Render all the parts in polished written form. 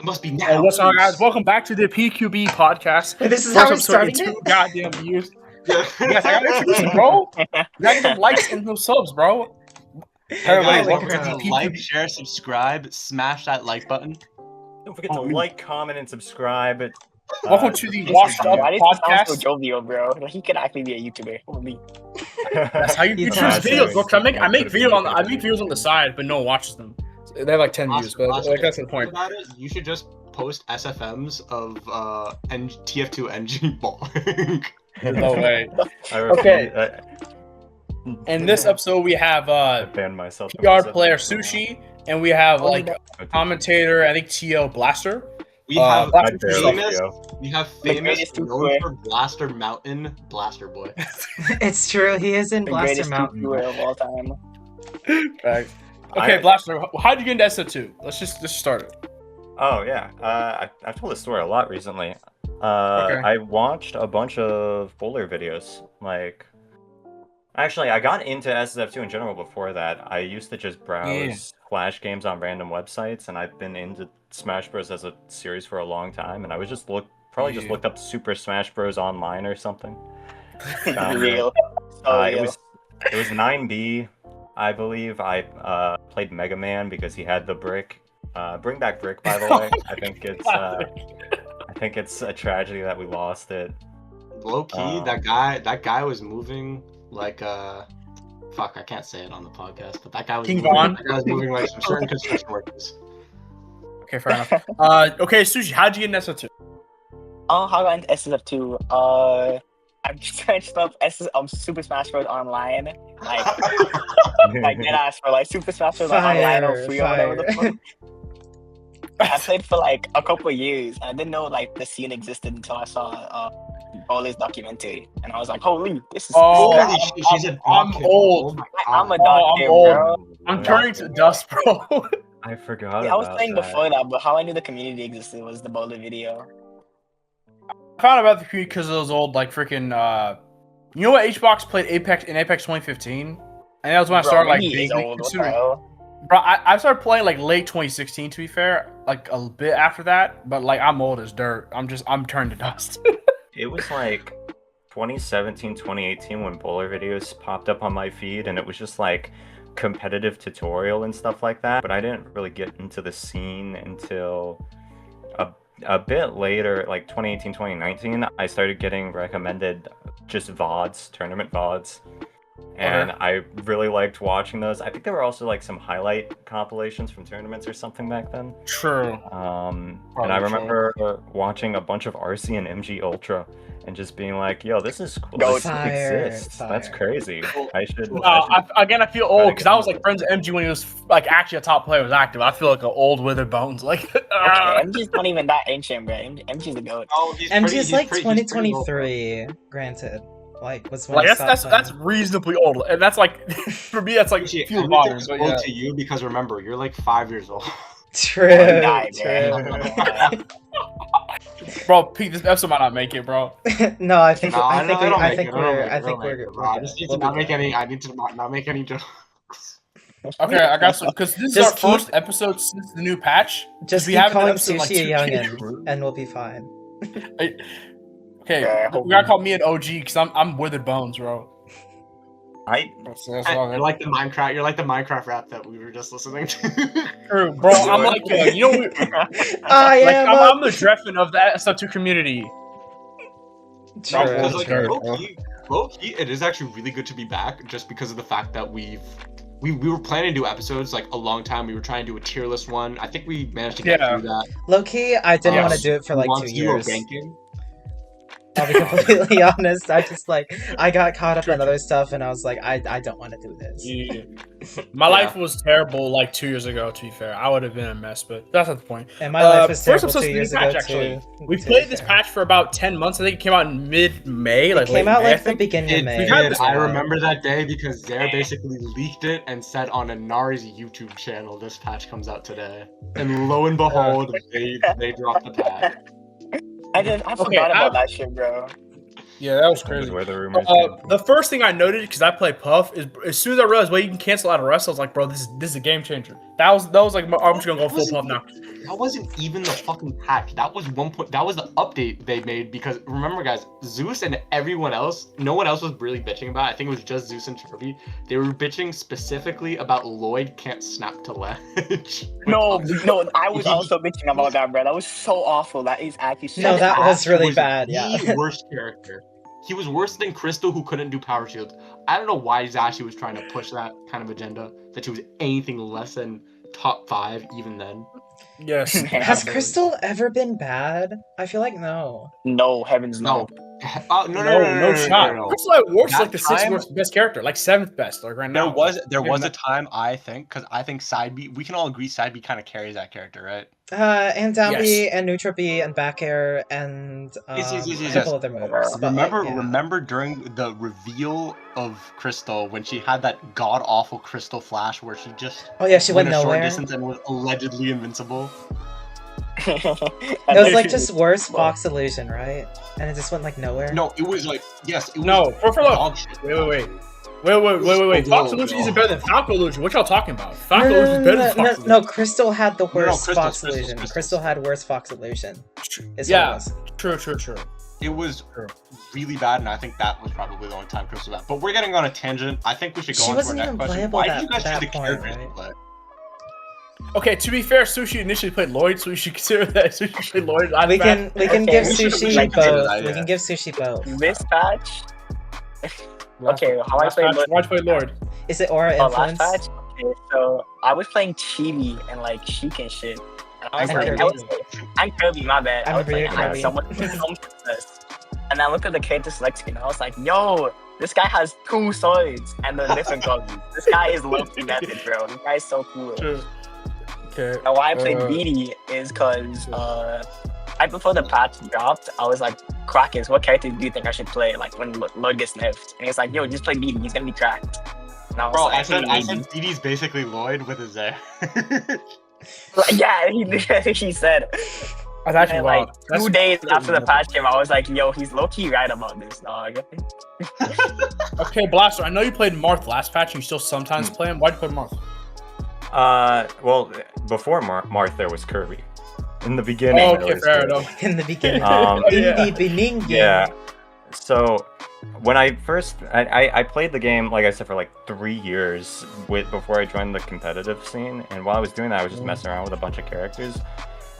must be now. What's up, guys? Welcome back to the PQB Podcast. This is how we're starting two it? goddamn views. Yes, I gotta introduce it, bro. You gotta get some likes and some subs, bro. Everybody, welcome welcome to to like, share, subscribe, smash that like button. Don't forget to like, comment, and subscribe. Welcome to the Washed Up Why did he sound so Podcast. jovial, bro? He could actually be a YouTuber. Holy. That's how you You introduce talk. videos, bro. 'Cause I make videos on the side, but no one watches them. They have like 10 views, but like that's the point. About it, you should just post SFMs of TF2 NG balling. No way. Okay. In this episode, we have banned myself. PR player Sushi, and we have like commentator, I think TO Blaster. We have Blaster famous, we have The famous greatest known two-player. for Blaster Mountain, BlastrBoi. It's true. He is in The Blaster greatest Mountain. YouTuber of all time. Right. Okay, Blaster, how'd you get into SO2? Let's just start it. Oh yeah, I've told this story a lot recently. Okay. I watched a bunch of bowler videos. Like, actually, I got into SSF2 in general before that. I used to just browse Flash games on random websites, and I've been into Smash Bros. As a series for a long time. And I was just looked up Super Smash Bros. Online or something. Real. So It real. was 9B, I believe. I played Mega Man because he had the brick. Bring back brick, by the way. I think it's a tragedy that we lost it. Low key, that guy was moving like fuck, I can't say it on the podcast, but that guy was King moving, Von? that guy was moving like some certain construction workers. Okay, fair enough. Okay, Sushi, how'd you get into SO2? Oh, how I got into SSF2? I'm searched up Super Smash Bros. Online. Like deadass for like Super Smash Bros. Online or free or whatever the fuck. I played for like a couple of years, and I didn't know like the scene existed until I saw Oli's documentary, and I was like, "Holy, this is!" Oh, Holy shit, she's a I'm dog kid. old. Oh my God. I'm a dog I'm kid, old. bro. I'm turning to dust, bro. I forgot. Yeah, I was about playing that. before that, but how I knew the community existed was the bowler video. I found out about the community because of those old, like, freaking, you know what HBox played Apex 2015? And that was when I started, like, he is vaguely old. What the considering. hell? Bro, I started playing, like, late 2016, to be fair. Like, a bit after that. But, like, I'm old as dirt. I'm turned to dust. It was like 2017, 2018 when bowler videos popped up on my feed, and it was just like competitive tutorial and stuff like that. But I didn't really get into the scene until a bit later, like 2018, 2019. I started getting recommended just VODs, tournament VODs. And I really liked watching those. I think there were also like some highlight compilations from tournaments or something back then. True. And I remember watching a bunch of RC and MG Ultra and just being like, yo, this is cool. This exists. That's crazy. I should. I feel old because I was like friends with MG when he was like actually a top player was active. I feel like an old withered bones. Like, MG's not even that ancient, bro. MG's the goat. Oh, MG is like he's pretty 2023, granted. Like, was when I like stopped that's playing. reasonably old, and that's like for me that's like Shit, few everything's bothers. But old yeah. to you because remember, you're like 5 years old. True. Die, True. Bro, Pete, this episode might not make it, bro. No, I think No, I think it'll I make think it, we're it'll make it, bro. I just need to not make any. I need to not make any jokes. Okay, I got some because this is Just our keep- first episode since the new patch. just we keep haven't done calling episode, like, Sushi a 2 youngin, and we'll be fine. Okay, Yeah, we gotta call me an OG because I'm withered bones, bro. That's all You're good. like the Minecraft. You're like the Minecraft rap that we were just listening to. True, bro. I'm like you know, I like am. I'm the Dreffin of the SO2 community. True, Because, like, true. low key, it is actually really good to be back, just because of the fact that we were planning to do episodes like a long time. We were trying to do a tier list one. I think we managed to get through that. Low key, I didn't want to Yes. do it for like Once 2 you were years. ranking. I'll be completely honest. I just I got caught up in other stuff, and I was like, I don't want to do this. Yeah. My life was terrible like 2 years ago. To be fair, I would have been a mess, but that's not the point. And my life was first terrible episode's 2 the new years patch, ago actually. too. We to played be this fair. patch for about 10 months. I think it came out in mid-May. Like It came out late May, I like the think. beginning of It May. did. I Yeah. remember that day because Zare basically leaked it and said on Inari's YouTube channel, this patch comes out today. And lo and behold, they dropped the patch. I forgot about that shit, bro. Yeah, that was That was crazy. where the rumors came from. The first thing I noted, because I play Puff, is as soon as I realized, you can cancel out a rest, I was like, bro, this is a game changer. That was like, I'm just gonna go full Puff now. That wasn't even the fucking patch. That was that was the update they made, because remember, guys, Zeus and everyone else, no one else was really bitching about it. I think it was just Zeus and Turby. They were bitching specifically about Lloyd can't snap to ledge. No, I was also bitching about that, bro. That was so awful. That is actually so No, that bad. was really bad. Yeah. The worst character. He was worse than Crystal, who couldn't do power shield. I don't know why Zashi was trying to push that kind of agenda, that she was anything less than top 5 even then. Yes. Has Crystal ever been bad? I feel like no. No, heavens no. No shot. No. Crystal at worst That like the 6th worst best character, like 7th best, like right now. There was a time, I think, because I think Side B, we can all agree Side B kind of carries that character, right? And down B Yes. and neutral B and back air and Yes. a couple other moves. But, Remember during the reveal of Crystal when she had that god awful Crystal flash where she just Oh yeah, she went a short nowhere. distance and was allegedly invincible. It was like just worse Fox illusion, right? And it just went like nowhere. No, it was like, yes, it was No, for dog shit. Wait. So Fox low, illusion bro. isn't better than Falco illusion. What y'all talking about? Falco illusion is better than Fox illusion. No, Crystal had the worst Crystal's- Fox Crystal's- illusion. Crystal's. Crystal had worse Fox illusion. Is Yeah. what it was. True. It was really bad, and I think that was probably the only time Crystal was bad. But we're getting on a tangent. I think we should go She on to our wasn't next even question. playable Why that- did you guys that choose the point, characters to right? play? Okay, to be fair, Sushi initially played Lloyd, so we should consider that Sushi played Lloyd. We can give we should Sushi consider both. that, We yeah. can give Sushi both. This patch? Okay, how I played Lloyd? Why play Lloyd? Is it Aura Oh, last Influence? patch? Okay, so I was playing Chibi and like Sheik and shit. And I was I'm like, Kirby. I'm Kirby, my bad. I'm I was like, Kirby. I'm someone and I looked at the character select screen. I was like, yo, this guy has 2 swords and they're different colors. This guy is low-key method, bro. This guy is so cool. Okay. And why I played BD is because right before the patch dropped, I was like, Quackus, what character do you think I should play? Like when Lloyd gets nerfed, and he's like, yo, just play BD. He's gonna be cracked. And I was Bro, like, I said DD's basically Lloyd with his air. yeah, he said. That's actually And wild. like 2 days after the patch came, I was like, yo, he's low-key right about this, dog. Okay, Blaster, I know you played Marth last patch and you still sometimes play him. Why'd you play Marth? Well, before Marth, there was Kirby. In the beginning, Oh, there okay, was fair Kirby. enough. In the beginning. Yeah. In the beginning. Yeah. So when I first I played the game, like I said, for like 3 years before I joined the competitive scene, and while I was doing that, I was just messing around with a bunch of characters,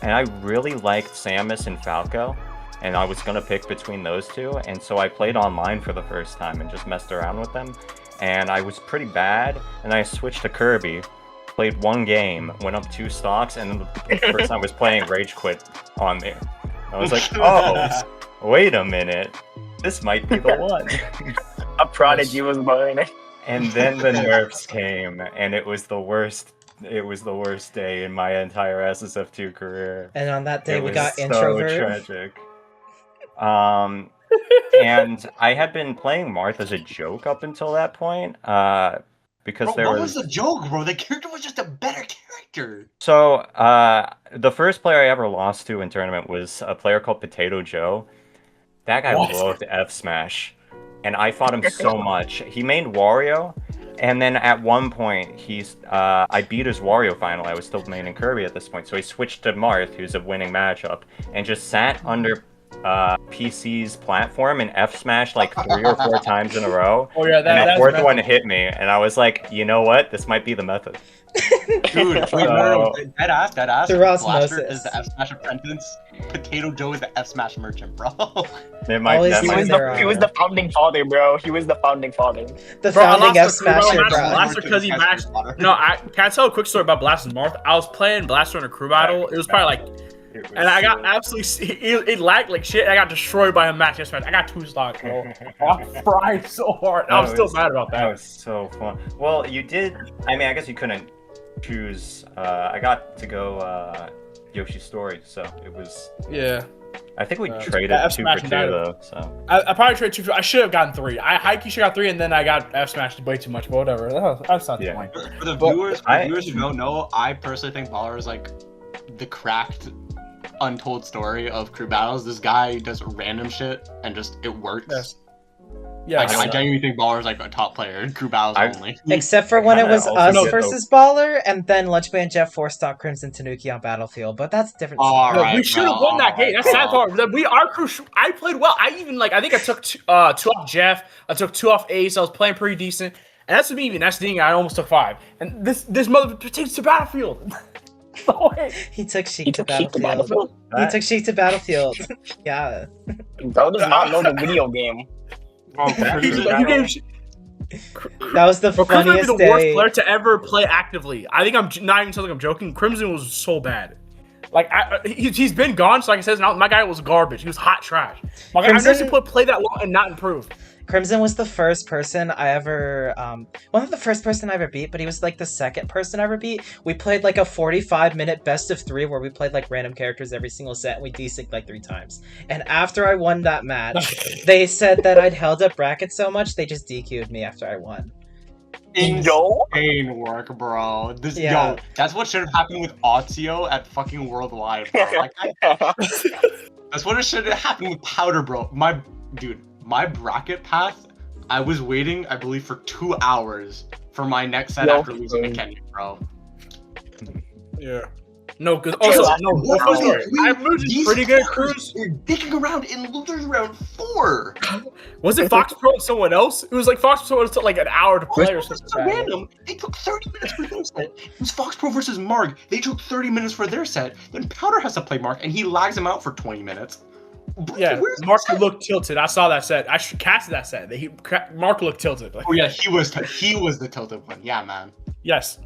and I really liked Samus and Falco, and I was gonna pick between those two, and so I played online for the first time and just messed around with them, and I was pretty bad, and I switched to Kirby. Played 1 game, went up 2 stocks, and then the first time I was playing Rage Quit on there. I was like, oh, wait a minute. This might be the one. A prodigy was born. And then the nerfs came, and it was the worst. It was the worst day in my entire SSF2 career. And on that day, It we was got so introvert. tragic. And I had been playing Marth as a joke up until that point. Because Bro, there what was was the joke, bro? The character was just a better character. So, the first player I ever lost to in tournament was a player called Potato Joe. That guy loved F Smash, and I fought him so much. He made Wario, and then at one point, I beat his Wario final. I was still maining Kirby at this point, so he switched to Marth, who's a winning matchup, and just sat under PC's platform and F Smash like 3 or 4 times in a row. Oh yeah, And the that's 4th method. one hit me, and I was like, you know what? This might be the method. Dude, wait, no, dead ass. Through Blaster osmosis. is the F Smash apprentice. Potato Joe is the F Smash merchant, bro. It might, Always that use might their He was the founding father, bro. He was the founding father. The Bro, I founding F lost the crew Smasher, battle bro. match. Blaster because he mashed. No, can I tell a quick story about Blaster and Marth? I was playing Blaster in a crew battle. It was probably like, and I got absolutely, it lagged like shit. I got destroyed by a match yesterday. I got 2 stocks, bro. I fried so hard. I was still mad about That that. was so fun. Well, you did. I mean, I guess you couldn't choose. I got to go Yoshi's Story, so it was. Yeah. I think we Yeah, traded F 2 Smash for 2 died. though. So I probably traded 2. I should have gotten 3. I hikey should have got 3, and then I got F smashed way too much. But whatever. That's not the Yeah. point. For the But viewers, who don't know, I personally think Baller is like the cracked untold story of crew battles. This guy does random shit and just it works. Yes. Yeah, Like, I genuinely think Baller's like a top player in crew battles only. Except for when it was also us get versus Baller, and then Lunchboy and Jeff forced out Crimson Tanuki on Battlefield, but that's a different. All story. right, we should have bro, won that all game. right, That's sad bro. part. We are crucial. I played well. I think I took two off Jeff. I took 2 off Ace. I was playing pretty decent. And that's me. That's the thing. I almost took 5. And this mother takes to Battlefield. No way. He took Sheik He to took Sheik to Battlefield. He took Sheik to Battlefield. Yeah. Bro does not know the video game. Bro, He gave That was the But Crimson would be funniest the worst day. player to ever play actively. I think I'm not even telling I'm joking. Crimson was so bad. Like he's been gone. So like I said, my guy was garbage. He was hot trash. My guy, I've never seen play that long and not improve. Crimson was the first person I ever, well, not the first person I ever beat, but he was like the second person I ever beat. We played like a 45-minute best of 3 where we played like random characters every single set and we desynced like 3 times. And after I won that match, they said that I'd held up brackets so much they just DQ'd me after I won. Insane work, bro. Yeah. Yo, that's what should have happened with Otsio at fucking Worldwide, bro. Like, that's what it should have happened with Powder, bro. My bracket path, I was waiting, I believe, for 2 hours for my next set after losing to Kenya, bro. Yeah. No, because also I'm losing pretty good crews. They're dicking around in losers round 4. Was it Fox Pro and someone else? It was like Fox Pro took like an hour to play or something. It's random. They took 30 minutes for their set. It was Fox Pro versus Mark. They took 30 minutes for their set. Then Powder has to play Mark, and he lags him out for 20 minutes. Yeah, Mark looked tilted. I saw that set. I casted that set. Mark looked tilted. Like, Oh yeah, he was the tilted one. Yeah, man. yes.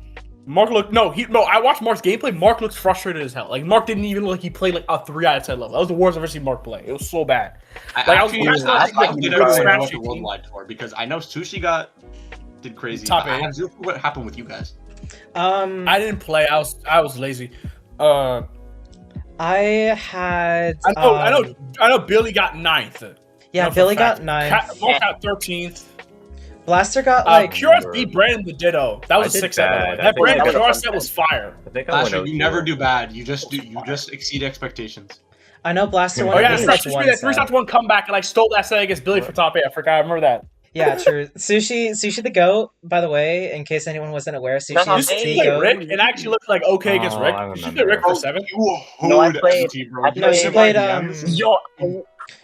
Mark looked no. I watched Mark's gameplay. Mark looks frustrated as hell. Like Mark didn't even look like he played like a 3 out of 10 level. That was the worst I've ever seen Mark play. It was so bad. I did what the worldwide for because I know Sushi did crazy. Top I 8. have zero clue what happened with you guys. I didn't play. I was lazy. I had. I know. Billy got 9th. Yeah, Billy got 9th. Mark got 13th. Blaster got like. QRS beat Brandon the Ditto. That was a 6 set. That Brandon QRS set was fire. I think I Blaster, you never do bad. You just exceed expectations. I know Blaster won. Oh yeah, at that's least right. one That 3 set. shots 1 comeback and like stole that set against Billy for top 8. I forgot. I remember that. Yeah, true. Sushi the GOAT, by the way, in case anyone wasn't aware, Sushi That's is not the me. Like GOAT. Rick, it actually looked like okay against Rick. I She did Rick for 7. You No, I hoed played- MT, bro. I No, she played Yo, She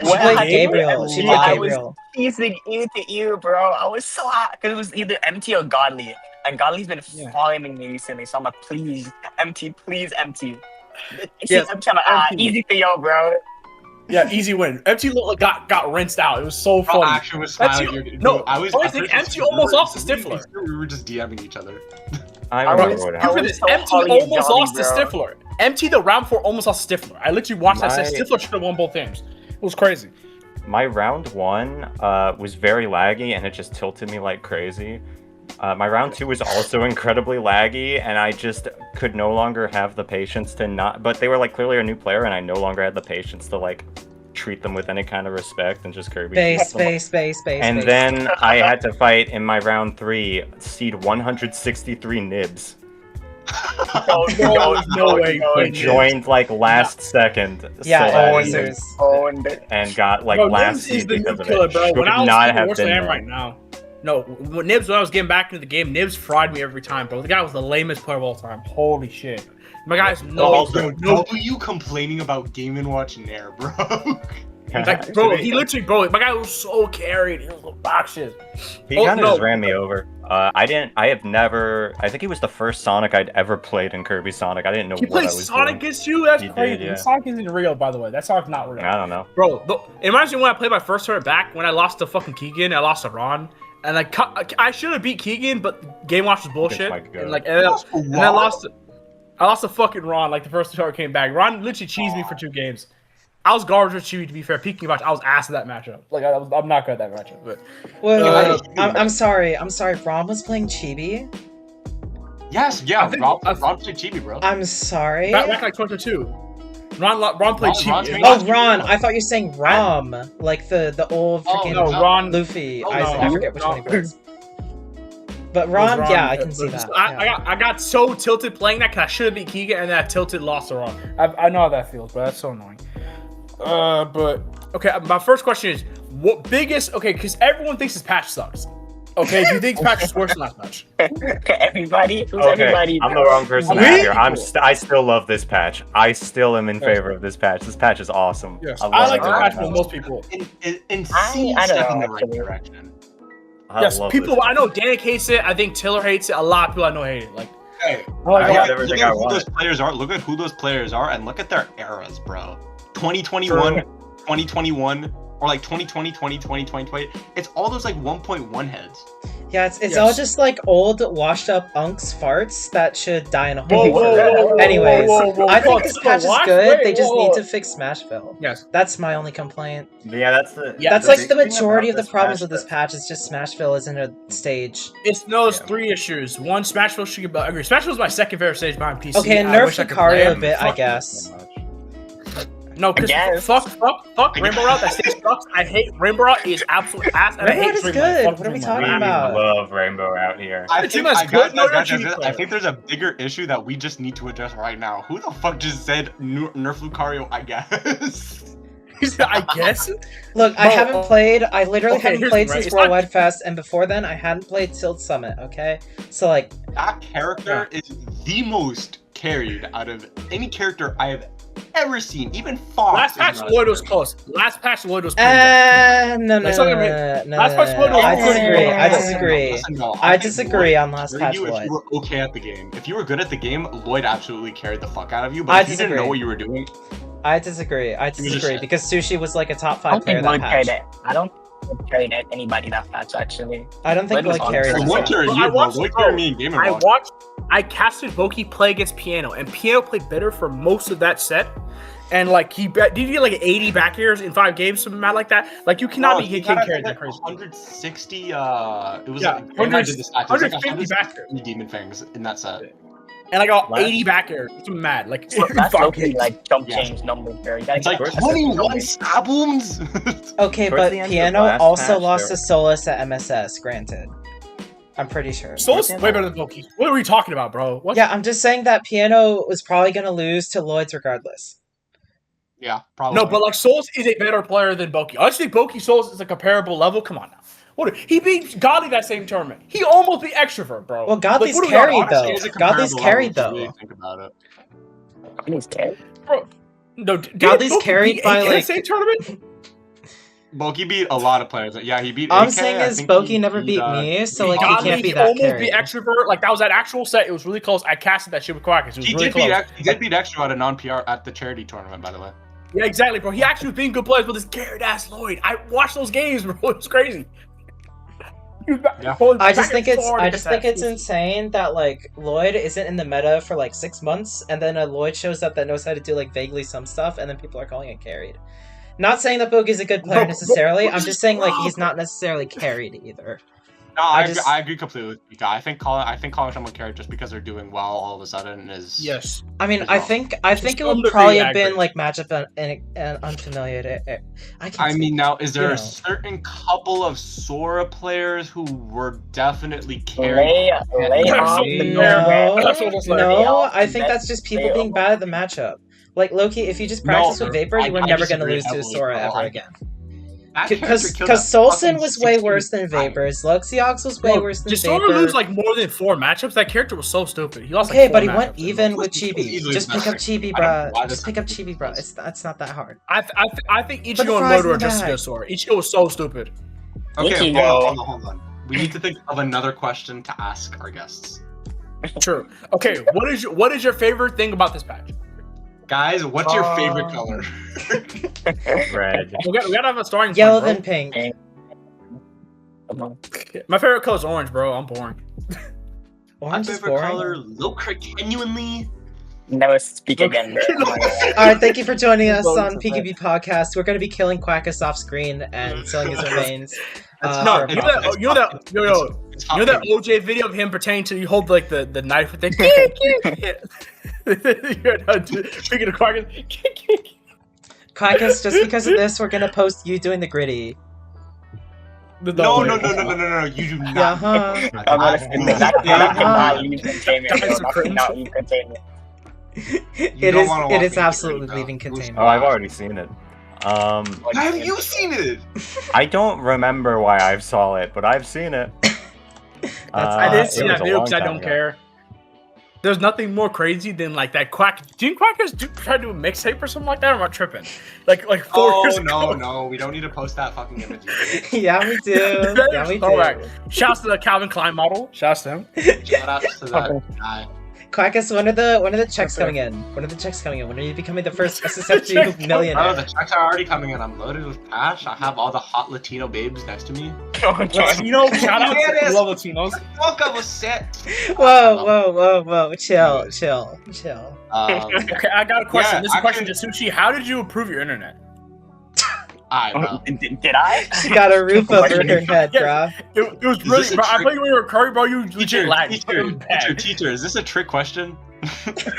when played I Gabriel. She played I Gabriel. was teasing into you, bro. I was so hot because it was either MT or Godly, and Godly's been following me recently. So I'm like, please, MT, please, MT. Yes, I'm trying to easy for yo, bro. Yeah, easy win. MT looked like got rinsed out. It was so Bro, funny. I actually was smiling. MT I think MT almost lost to Stifler. We were just DMing each other. I I remember was- what I happened. Remember was this? so MT Holly and almost Johnny, lost to bro. Stifler. MT the round 4 almost lost to Stifler. I literally watched that. Said Stifler should have won both games. It was crazy. My round 1 was very laggy and it just tilted me like crazy. My round 2 was also incredibly laggy and I just could no longer have the patience to not. But they were like clearly a new player and I no longer had the patience to like treat them with any kind of respect and just Kirby. Space. And then I had to fight in my round 3 seed 163 Nibs. No way. He joined like last second. Yeah, so losers. and got like Bro, last Nibs is seed the new because of killer, it. bro. Should When I was not playing have worse been than I am there. right now. No, when Nibs, when I was getting back into the game, Nibs fried me every time, bro. The guy was the lamest player of all time. Holy shit. My guy's no. You complaining about Game & Watch Nair, bro. Like, bro, he literally, bro, my guy was so carried. He was obnoxious. He kind of just ran me over. I think he was the first Sonic I'd ever played in Kirby Sonic. I didn't know He what played I was Sonic doing. against you? That's He did, crazy. yeah. Sonic isn't real, by the way. That Sonic's not real. I don't know. Bro, it reminds me when I played my first tournament back, when I lost to fucking Keegan, I lost to Ron. And I should have beat Keegan, but Game Watch was bullshit. my God. And I lost to fucking Ron, like the first tournament came back. Ron literally cheesed me for 2 games. I was garbage with Chibi, to be fair. Peking match, I was ass at that matchup. Like I'm not good at that matchup. But Wait, I'm sorry. Ron was playing Chibi. Yes, yeah. think- Ron played Chibi, bro. I'm sorry. back like 22. Ron played Ron- Chibi. Oh, Ron. I thought you were saying Rom, like the old freaking no, Ron. Luffy. Oh, Isaac. no. I forget which one he was. But Ron, yeah, I can see that. I got so tilted playing that because I should have beat Keegan, and then I tilted lost to Ron. I know how that feels, but that's so annoying. But okay, my first question is what biggest? Okay, because everyone thinks this patch sucks. Okay, do you think this patch is worse than last patch? Everybody, who's Okay, everybody? I'm the wrong person out here. I still love this patch. I still am in favor of this patch. This patch is awesome. Yes, I I like the love patch it. more than most people. Insane I don't step in know, the right actually. direction. Yes, love people. this I know Danik hates it. I think Tiller hates it. A lot of people I know hate it. Like, Hey, I got look everything at I who want. those players are. Look at who those players are, and look at their eras, bro. 2021, 2021, or like 2020, 2020, 2020. It's all those like 1.1 heads. Yeah, it's Yes. all just like old, washed up unks farts that should die in a Whoa, hole. whoa, whoa, Anyways, whoa, whoa, I think whoa, this patch is what? good. Wait, They just whoa, need whoa. to fix Smashville. Yes. That's my only complaint. Yeah, that's the. Yeah, That's the like big the thing majority of about the problems patch with this that- patch is just Smashville isn't a stage. It's those Yeah. 3 issues. One, Smashville should get. I agree. Smashville is my second favorite stage behind PC. Okay, and I nerf wish I could play Lucario a it. bit, I Fuck- guess. No, because Yes. fuck Rainbow Route. That stage sucks. I hate Rainbow Route. Is absolute ass. And I Rainbow hate Route is Dreamlight. good. Fuck What are we Dreamlight. talking We about? love Rainbow out here. I The think, team has good, no guys, Yoshi I player. think there's a bigger issue that we just need to address right now. Who the fuck just said nerf Lucario? I guess. I guess. Look, I Bro, haven't played. I literally okay, haven't here's played the- right, since it's not- Worldwide Fest, and before then, I hadn't played Tilt Summit. Okay, so like, That character is the most carried out of any character I have ever seen. Even Fox. Last is patch not as Lloyd was carried. close. Last patch Lloyd was pretty good. no, Like, some of them- no, last patch Lloyd was I pretty disagree. good. I disagree. Listen, no, I think disagree Lloyd on last carried patch you if Lloyd. you were okay at the game. If you were good at the game, Lloyd absolutely carried the fuck out of you. But I if you didn't know disagree. what you were doing, I disagree. I was just disagree saying. because Sushi was like a top I 5 don't player think that Lloyd carried patch. it. I don't think carried it anybody that patch actually. I don't think Lloyd was Lloyd carried on it. point. Lloyd carried Well, you, I bro. watched- Lloyd carried me in Game I Watch. watched. I casted Boki play against Piano, and Piano played better for most of that set. And like did he get like 80 back airs in 5 games, something mad like that? Like you cannot be getting carried that crazy. 160. It was Yeah, like Grandma did this stat. It was like 150 back airs. 160 demon fangs in that set. And I got Last- 80 back airs. It's mad. Like That's five low-key, games. like jump Yeah. change numbers there. You gotta It's like get 21 stab wounds. Okay, Towards but the end of Piano last also patch, lost there- to Solus at MSS. Granted, I'm pretty sure. Soul's way better than Boki. What are we talking about, bro? What? Yeah, I'm just saying that Piano was probably gonna lose to Lloyd's regardless. Yeah, probably. No, but like Souls is a better player than Boki. I just think Boki Souls is a comparable level. Come on now. What he beat Godly that same tournament. He almost beat Extrovert, bro. Well, Godly's what are we on, carried, honestly? though. It is a Godly's comparable carried, level if you though. really think about it. He's carried. Bro, no, did Godly's Boki carried beat by, AK like- the same tournament. Boki beat a lot of players. Yeah, he beat. All I'm AK, saying I is think Boki he never beat me, so like he Godly, can't be he that almost carried. beat Extrovert. Like that was that actual set. It was really close. I casted that shit with Quackus. It was He really did close. beat. He did beat Extra at a non-PR at the charity tournament, by the way. Yeah, exactly, bro. He actually was being good players with this carried ass Lloyd. I watched those games, bro. It was crazy. Yeah. I just think it's insane that like Lloyd isn't in the meta for like 6 months, and then a Lloyd shows up that knows how to do like vaguely some stuff, and then people are calling it carried. Not saying that Bogi's a good player Bro, necessarily. bro, I'm just saying like bro. he's not necessarily carried either. No, I I agree completely with Pika. I think calling someone carried just because they're doing well all of a sudden is Yes. I mean, As I well. think Just it would under probably the have been average. like matchup and unfamiliar. I mean, now is there you a know. certain couple of Sora players who were definitely carried? Lay off the No, That's what it's like. no, I think that's just people being bad at the matchup. Like Loki, if you just practice No, with Vapor, you were I never gonna disagree lose to heavily, Sora bro. ever again. That character Because killed that Solson fucking was way 60 worse than times. Vapors. Luxiox was way worse than Did Sora Vapor. lose like more than 4 matchups? That character was so stupid. He lost Okay, like 4 but he matchups. went even with He was Chibi. easily Just the pick up best. Chibi, I don't know why bruh. this Just pick up is- Chibi, bruh. It's not that hard. I think But the Ichigo and fries Moto are in the just as bag. good as Sora. Ichigo was so stupid. Okay, Ichigo. hold on. We need to think of another question to ask our guests. True. Okay, what is your favorite thing about this patch? Guys, what's your favorite color? Red. We gotta have a starting Yellow point, then pink. bro. My favorite color is orange, bro. I'm boring. My Orange is favorite boring. color, Locra genuinely. Never speak again. Alright, thank you for joining us Both on of PQB Podcast. We're gonna be killing Quackus off screen and selling his remains. No, for a you know profit. that you know that It's you know that hot. OJ video of him pretending to you hold like the knife with the Speaking of Quackus, Quackus, just because of this, we're gonna post you doing the gritty. No, you do not. Uh-huh. I'm gonna spin this. That cannot leave containment. That cannot leave containment. It is absolutely leaving containment. Oh, I've already seen it. Have you seen it? I don't remember why I saw it, but I've seen it. I didn't see it was that a video long because I time don't ago. care. There's nothing more crazy than like that Didn't Quackus try to do a mixtape or something like that? Or am I tripping? Like 4 years ago. No, we don't need to post that fucking image. Yeah, we do. Yeah, we do. Shouts to the Calvin Klein model. Shouts to him. Shout out to that guy. Quackus, when are the checks coming in? When are the checks coming in? When are you becoming the first SSFG millionaire? Oh, the checks are already coming in. I'm loaded with cash. I have all the hot Latino babes next to me. Latino, shout out to love Latinos. Fuck, I was set. Whoa. Chill. Okay, I got a question. Yeah, This is a question to Sushi. How did you improve your internet? Did I? She got a roof over her head, Yeah. bro. It was really, bro. I thought you were Curry, bro. You legit lagged. Teacher, is this a trick question?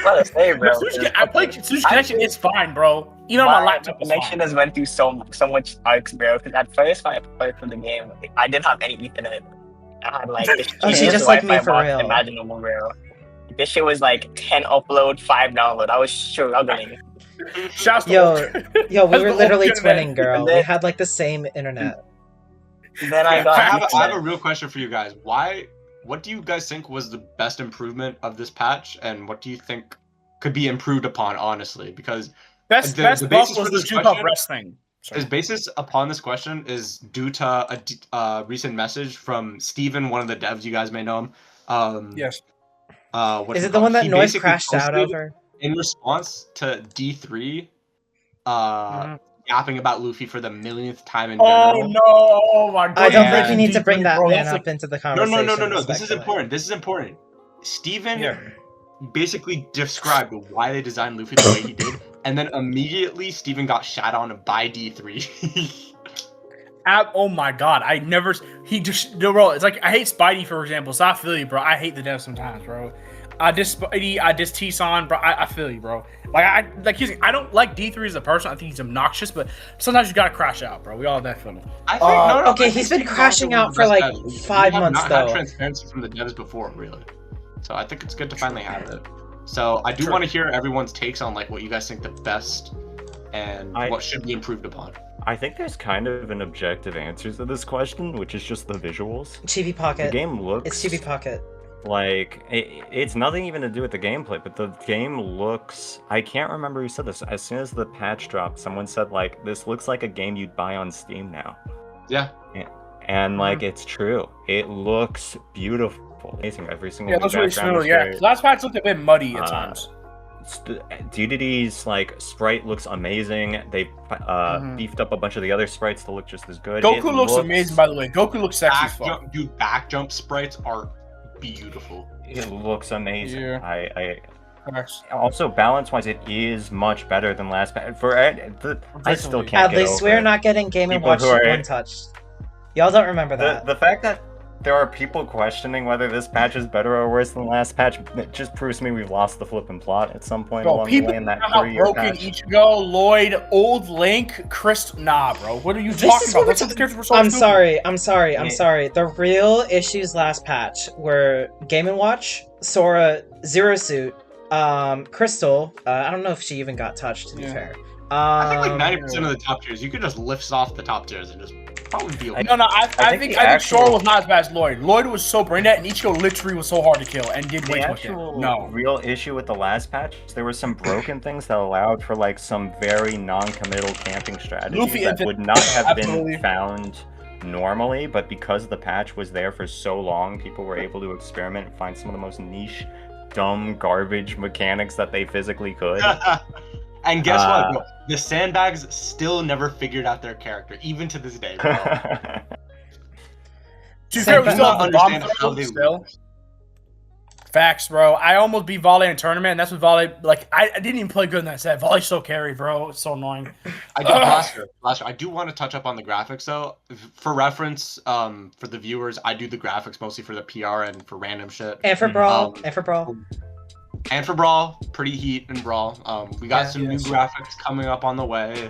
What to say, bro? I played Sushi connection. It's fine, bro. You know my laptop connection has went through so much arcs, bro. Because at first, when I played for the game, I didn't have any Ethernet. I had like this she just like me for real. Imaginable, bro. This shit was like 10 upload, 5 download. I was struggling. Yo, we were literally twinning, girl. We had like the same internet. Then I have a real question for you guys. What do you guys think was the best improvement of this patch, and what do you think could be improved upon, honestly? Because best buff was the juke up rest thing. His basis upon this question is due to a recent message from Steven, one of the devs. You guys may know him. Yes. Is it the one that Noise crashed out over? In response to D3, yapping about Luffy for the millionth time in general. Oh no! Oh my god! I don't think you need to bring that man up into the conversation. No. This is important. Steven basically described why they designed Luffy the way he did, and then immediately Steven got shat on by D3. Oh my god! Bro. It's like I hate Spidey, for example. So I feel you, bro. I hate the devs sometimes, bro. I diss Spidey, I diss T-Son, bro. I feel you, bro. I don't like D3 as a person. I think he's obnoxious, but sometimes you gotta crash out, bro. We all have that feeling. Okay, he's been crashing out for like 5 months though. Not had transparency from the devs before, really. So I think it's good to finally have it. So I do want to hear everyone's takes on like what you guys think the best and what should be improved upon. I think there's kind of an objective answer to this question, which is just the visuals. Chibi Pocket. The game looks. It's Chibi Pocket. Like, it's nothing even to do with the gameplay, but the game looks... I can't remember who said this. As soon as the patch dropped, someone said, like, this looks like a game you'd buy on Steam now. Yeah. And like, it's true. It looks beautiful. Amazing. Every single those really smooth, yeah. Last patch looked a bit muddy at times. DDD's like sprite looks amazing. They beefed up a bunch of the other sprites to look just as good. Goku looks amazing, by the way. Goku looks sexy as fuck. Dude, back jump sprites are beautiful. It looks amazing. Yeah. Also, balance-wise, it is much better than last patch. I still can't At get least over we're not getting Game & Watch untouched. Y'all don't remember that. The fact that there are people questioning whether this patch is better or worse than the last patch, it just proves to me we've lost the flipping plot at some point along the way in that 3-year patch. Ichigo, Lloyd, Old Link, Chris... Nah, bro. What are you talking about? Those characters were so I'm stupid. sorry. The real issues last patch were Game & Watch, Sora, Zero Suit, Crystal. I don't know if she even got touched, to be fair. I think like 90% of the top tiers, you could just lift off the top tiers and just probably be okay. No, I think Sora was not as bad as Lloyd. Lloyd was so brain dead, and Ichigo literally was so hard to kill and did way too much damage. No. Real issue with the last patch, there were some broken things that allowed for like some very non-committal camping strategies that would not have been found normally, but because the patch was there for so long, people were able to experiment and find some of the most niche, dumb, garbage mechanics that they physically could. And guess what, bro? The sandbags still never figured out their character, even to this day, bro. To be fair, we still have the bomb throw still. Facts, bro. I almost beat Volley in a tournament, and that's when Volley, like, I didn't even play good in that set. Volley so carried, bro. It's so annoying. Blaster, I do want to touch up on the graphics, though. For reference, for the viewers, I do the graphics mostly for the PR and for random shit. And for Brawl. And for Brawl, pretty heat in Brawl. We got some new graphics coming up on the way.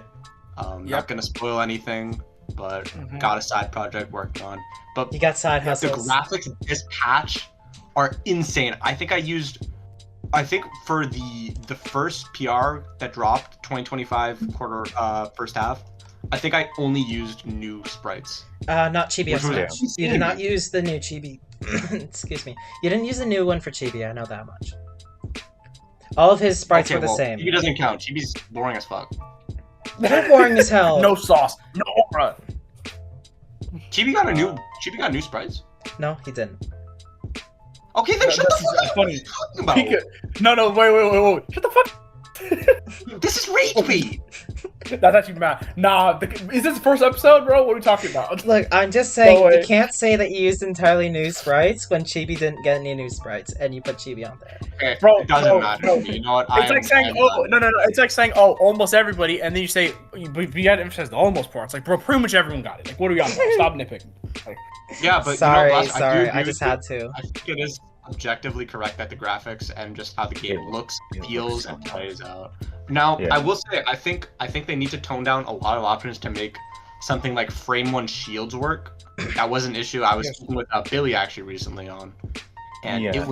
Not gonna spoil anything. but got a side project working on. But You got side the hustles. graphics in this patch are insane. I think for the first PR that dropped 2025 first half, I think I only used new sprites. Not Chibi. Which was You did not use the new Chibi. Excuse me. You didn't use the new one for Chibi. I know that much. All of his sprites were the same. Chibi doesn't count. Chibi's boring as fuck. They're boring as hell. No sauce. No, bro. Chibi got new sprites. No, he didn't. Okay, then shut the That's fuck up. funny. What are you talking Pika. No, wait. Shut the fuck. about? This is rage bait. That's actually mad. Nah, is this the first episode, bro? What are we talking about? Look, I'm just saying, No way. you can't say that you used entirely new sprites when Chibi didn't get any new sprites, and you put Chibi on there. Okay, Bro, it doesn't bro, matter bro. to me. You know what? It's like saying, no. It's like saying, almost everybody, and then you say, we had to emphasize the almost part. It's like, bro, pretty much everyone got it. Like, what are we on about? Stop nitpicking. Like, Yeah, but Sorry, you know, Blast, sorry, do I agree just with had you. to. I think it is objectively correct that the graphics and just how the game looks, it feels, looks so and plays out. Now, Yeah. I will say, I think they need to tone down a lot of options to make something like frame 1 shields work. That was an issue I was speaking with Billy actually recently on, and Yeah.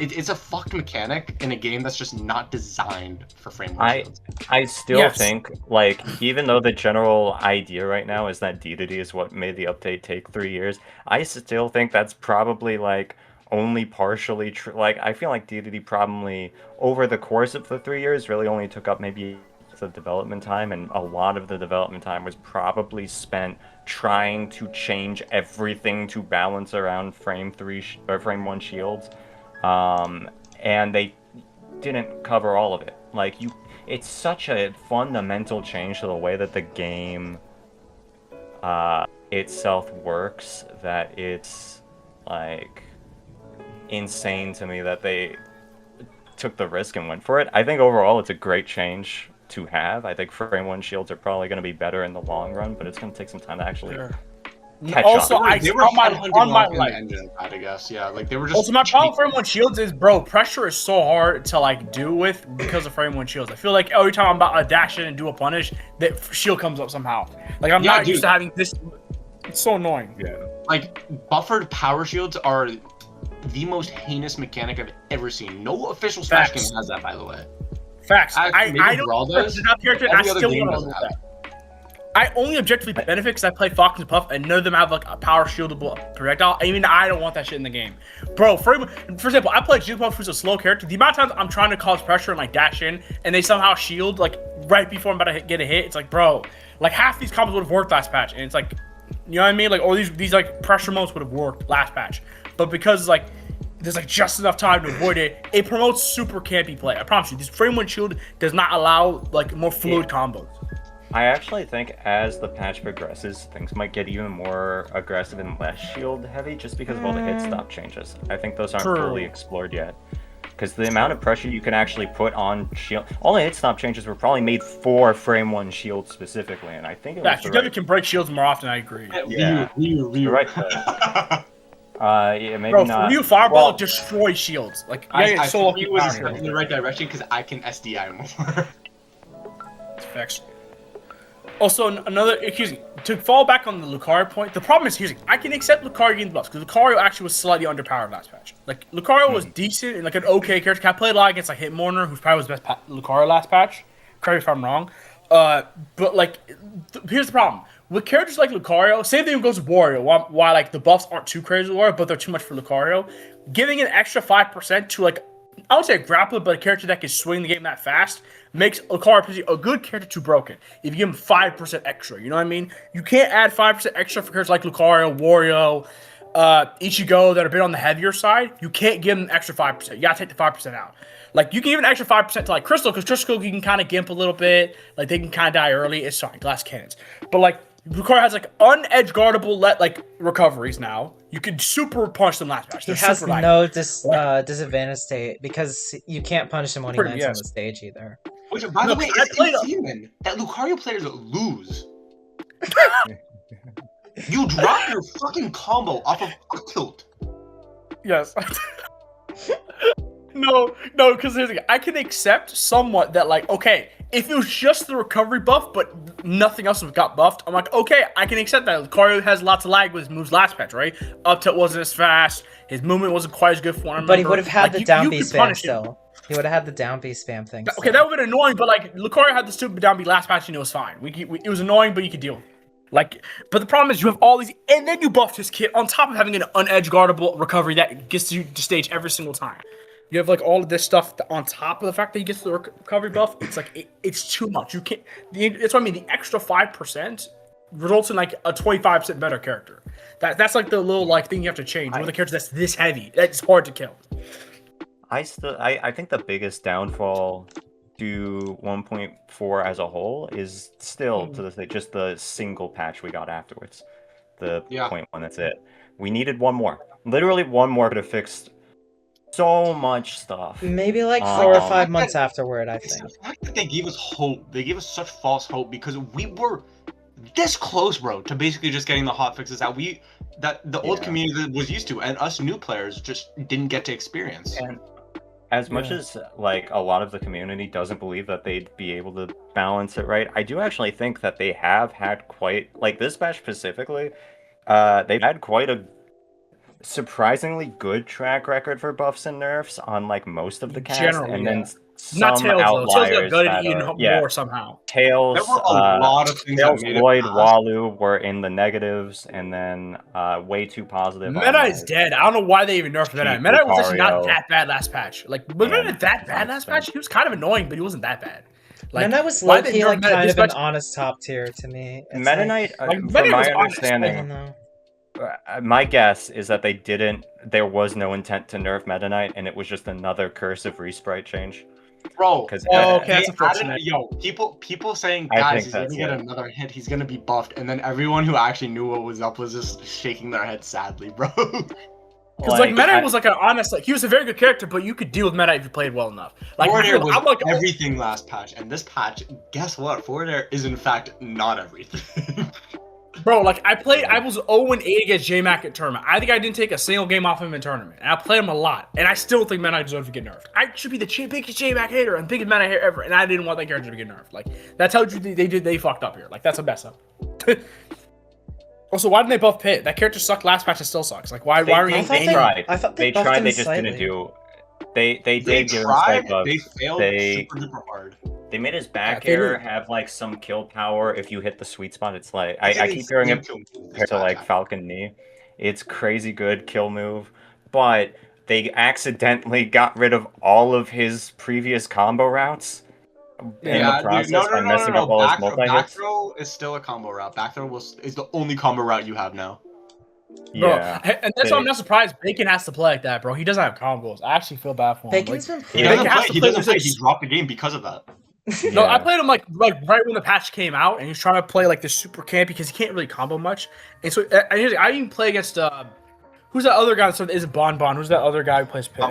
it's a fucked mechanic in a game that's just not designed for frame 1 shields. I still Yes. think, like, even though the general idea right now is that DDD is what made the update take 3 years, I still think that's probably, like, only partially true. Like, I feel like DDD probably, over the course of the 3 years, really only took up maybe the development time, and a lot of the development time was probably spent trying to change everything to balance around frame 1 shields. And they didn't cover all of it. Like, it's such a fundamental change to the way that the game itself works that it's like insane to me that they took the risk and went for it. I think overall it's a great change to have. I think frame 1 shields are probably going to be better in the long run, but it's going to take some time to actually catch also, up. They were on my 500 on my in the like. engine, I guess. Yeah, like they were just. Also, my problem with frame 1 shields is, bro, pressure is so hard to like do with because of frame 1 shields. I feel like every time I'm about to dash in and do a punish, that shield comes up somehow. Like I'm not used to having this. It's so annoying. Yeah. Like buffered power shields are the most heinous mechanic I've ever seen. No official Smash Facts. game has that, by the way. Facts. Maybe I don't Brawl does. that character. I Every other still game want to doesn't lose have that. I only objectively benefit because I play Fox and Puff, and none of them have like a power shieldable projectile. I mean, I don't want that shit in the game, bro. For example, I play Jigglypuff, who's a slow character. The amount of times I'm trying to cause pressure and like dash in, and they somehow shield like right before I'm about to get a hit. It's like, bro, like half these combos would have worked last patch, and it's like, you know what I mean? Like, all these like pressure modes would have worked last patch, but because like there's like just enough time to avoid it, it promotes super campy play. I promise you, this frame 1 shield does not allow like more fluid combos. I actually think as the patch progresses, things might get even more aggressive and less shield heavy just because of all the hit stop changes. I think those aren't fully explored yet. Because the amount of pressure you can actually put on shield, all the hit stop changes were probably made for frame 1 shield specifically, and I think it was Yeah, you definitely can break shields more often. I agree. Yeah. Ryu. Right. Yeah, maybe Bro, not. Ryu Fireball Well, destroys shields. Like, I yeah, so think lucky he was a power step in the right direction because I can SDI more. Facts. Also, another, excuse me, to fall back on the Lucario point, the problem is, excuse me, I can accept Lucario getting the buffs, because Lucario actually was slightly underpowered last patch. Like, Lucario was decent and like an okay character. I played a lot against like Hitmourner, who's probably was the best Lucario last patch. Correct me if I'm wrong. But like, here's the problem. With characters like Lucario, same thing goes with Wario, why like the buffs aren't too crazy with Wario, but they're too much for Lucario. Giving an extra 5% to like, I would say a grappler, but a character that can swing the game that fast makes Lucario a good character too broken. If you give him 5% extra, you know what I mean? You can't add 5% extra for characters like Lucario, Wario, Ichigo that are a bit on the heavier side. You can't give them an extra 5%. You gotta take the 5% out. Like, you can give an extra 5% to like Crystal, because Crystal you can kind of gimp a little bit. Like, they can kind of die early. It's fine, glass cannons. But like, Lucario has like unedge guardable recoveries now. You can super punch them last match. He They're has super no disadvantage state because you can't punish him when he lands on the stage either. Which, by the way, I it's played insane that Lucario players lose. You drop your fucking combo off of quick tilt. Yes. No, because I can accept somewhat that, like, okay, if it was just the recovery buff, but nothing else got buffed, I'm like, okay, I can accept that. Lucario has lots of lag with his moves last patch, right? Up tilt wasn't as fast, his movement wasn't quite as good for him. But he would have had the down B spam still. He would have had the down B spam thing. Okay, that would have been annoying, but like Lucario had the stupid down B last patch and it was fine. It was annoying, but you could deal with it. Like, but the problem is you have all these, and then you buffed his kit on top of having an unedge guardable recovery that gets you to stage every single time. You have like all of this stuff on top of the fact that he gets the recovery buff. It's like it's too much. You can't. It's what I mean. The extra 5% results in like a 25% better character. That's like the little like thing you have to change with a character that's this heavy. That's hard to kill. I think the biggest downfall to 1.4 as a whole is still to this day just the single patch we got afterwards. The 0.1, that's it. We needed one more. Literally one more could have fixed so much stuff. Maybe like 4 or 5 months afterward, I think. The fact that they gave us hope, they gave us such false hope because we were this close, bro, to basically just getting the hot fixes that the old community was used to, and us new players just didn't get to experience. And as much as like a lot of the community doesn't believe that they'd be able to balance it right, I do actually think that they have had quite, like this patch specifically, they've had quite a surprisingly good track record for buffs and nerfs on like most of the cast, generally, and then some not Tails, outliers Tails got good that even are, more somehow. Tails, There were a lot of things Tails, that made Lloyd, it past. Walu were in the negatives, and then way too positive. Meta is dead. I don't know why they even nerfed Meta. Meta was actually not that bad last patch. Like, was Meta that bad last patch? He was kind of annoying, but he wasn't that bad. Like, Meta was low-key like kind of an honest top tier to me. Meta Knight, from my understanding, my guess is that there was no intent to nerf Meta Knight, and it was just another cursive resprite change. Bro, that's unfortunate. People saying, guys, he's gonna get another hit, he's gonna be buffed, and then everyone who actually knew what was up was just shaking their head sadly, bro. Because like Meta was like an honest, like he was a very good character, but you could deal with Meta if you played well enough. Like I'm like everything last patch, and this patch, guess what? Forward air is in fact not everything. Bro, like I was 0-8 against J-Mac at tournament. I think I didn't take a single game off him in tournament. And I played him a lot. And I still think Meta Knight deserves to get nerfed. I should be the biggest J-Mac hater and biggest Meta hater ever. And I didn't want that character to get nerfed. Like, that tells you they fucked up here. Like, that's a mess up. Also, why didn't they buff Pit? That character sucked last patch and still sucks. Like, why are you angry? I thought they tried, they just didn't do. They did give him slight buffs. They failed super duper hard. They made his back air have like some kill power if you hit the sweet spot. It's like I keep hearing it compared to like Falcon Knee. It's crazy good kill move, but they accidentally got rid of all of his previous combo routes in the process by messing up all his multi hits. Back throw is still a combo route. Back throw is the only combo route you have now. Yeah, bro, and that's why I'm not surprised Bacon has to play like that, bro. He doesn't have combos. I actually feel bad for him. Bacon's been He doesn't play. He dropped the game because of that. No, I played him like right when the patch came out, and he was trying to play like this super camp because he can't really combo much. And so I even play against who's that other guy? So is it Bon? Who's that other guy who plays Pit?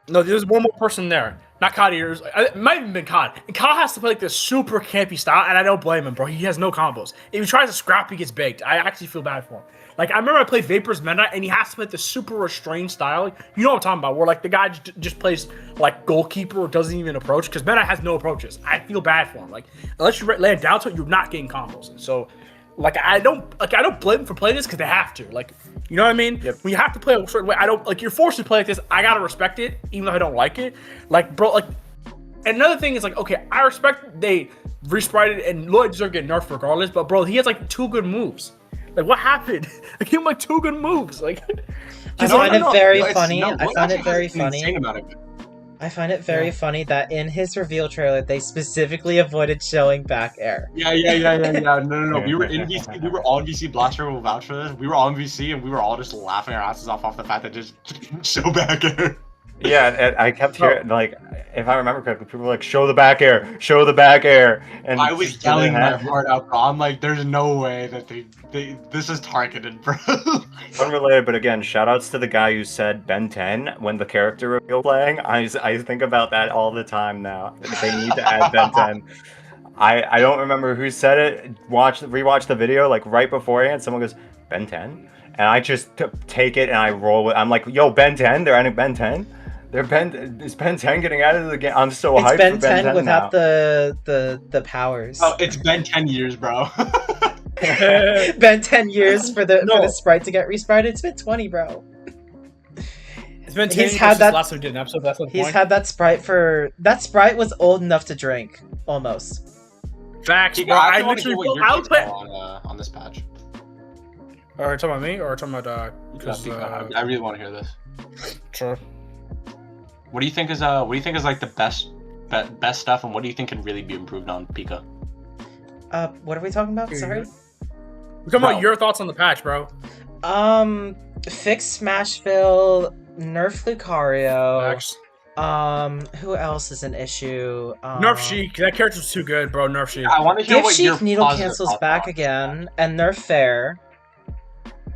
No, there's one more person there. Not Cod Eaters. It might have been Cod. And Cod has to play like this super campy style, and I don't blame him, bro. He has no combos. If he tries to scrap, he gets baked. I actually feel bad for him. Like, I remember I played Vapor's Meta, and he has to play the super restrained style. Like, you know what I'm talking about, where, like, the guy just plays, like, goalkeeper or doesn't even approach, because Meta has no approaches. I feel bad for him. Like, unless you land down to it, you're not getting combos. And so, like, I don't blame him for playing this, because they have to. Like, you know what I mean? Yep. When you have to play a certain way, you're forced to play like this, I gotta respect it, even though I don't like it. Like, bro, like, another thing is, like, okay, I respect they resprited and Lloyd deserves to get nerfed regardless, but, bro, he has, like, 2 good moves. Like, what happened? I gave him, like, 2 good moves. Like, I find it very funny. I find it very funny. I find it very funny that in his reveal trailer, they specifically avoided showing back air. Yeah. No. We were in VC. We were all in VC. Blaster will vouch for this. We were all in VC, and we were all just laughing our asses off the fact that just show back air. Yeah, I kept hearing, like, if I remember correctly, people were like, show the back air, show the back air. And I was yelling my heart out, bro. I'm like, there's no way that this is targeted, bro. Unrelated, but again, shoutouts to the guy who said Ben 10 when the character reveal playing. I think about that all the time now. They need to add Ben 10. I don't remember who said it. Rewatch the video, like, right beforehand. Someone goes, Ben 10? And I just take it and I roll with it. I'm like, yo, Ben 10? They're adding Ben 10? Is Ben 10 getting out of the game? I'm so It's hyped Ben for Ben 10 10 without now. the powers. Oh, it's been 10 years, bro. Ben 10 years for the No. sprite to get resprite. It's been 20, bro. It's been 10 He's years had since that- last time we did an episode. That's the He's point. had that sprite for that sprite was old enough to drink almost. Facts, Pika, bro. I wanna hear literally, what your I takes was are playing. on this patch. Or talking about me, or talking about Yeah, because Pika, I really want to hear this. sure. What do you think is like the best stuff, and what do you think can really be improved on Pika? What are we talking about? Sorry. We're talking Bro. about your thoughts on the patch, bro. Fix Smashville, nerf Lucario. Facts. Who else is an issue? Nerf Sheik. That character's too good, bro. Nerf Sheik. I want to hear Give what your Sheik Needle positive cancels thoughts back are. again, and nerf Fair.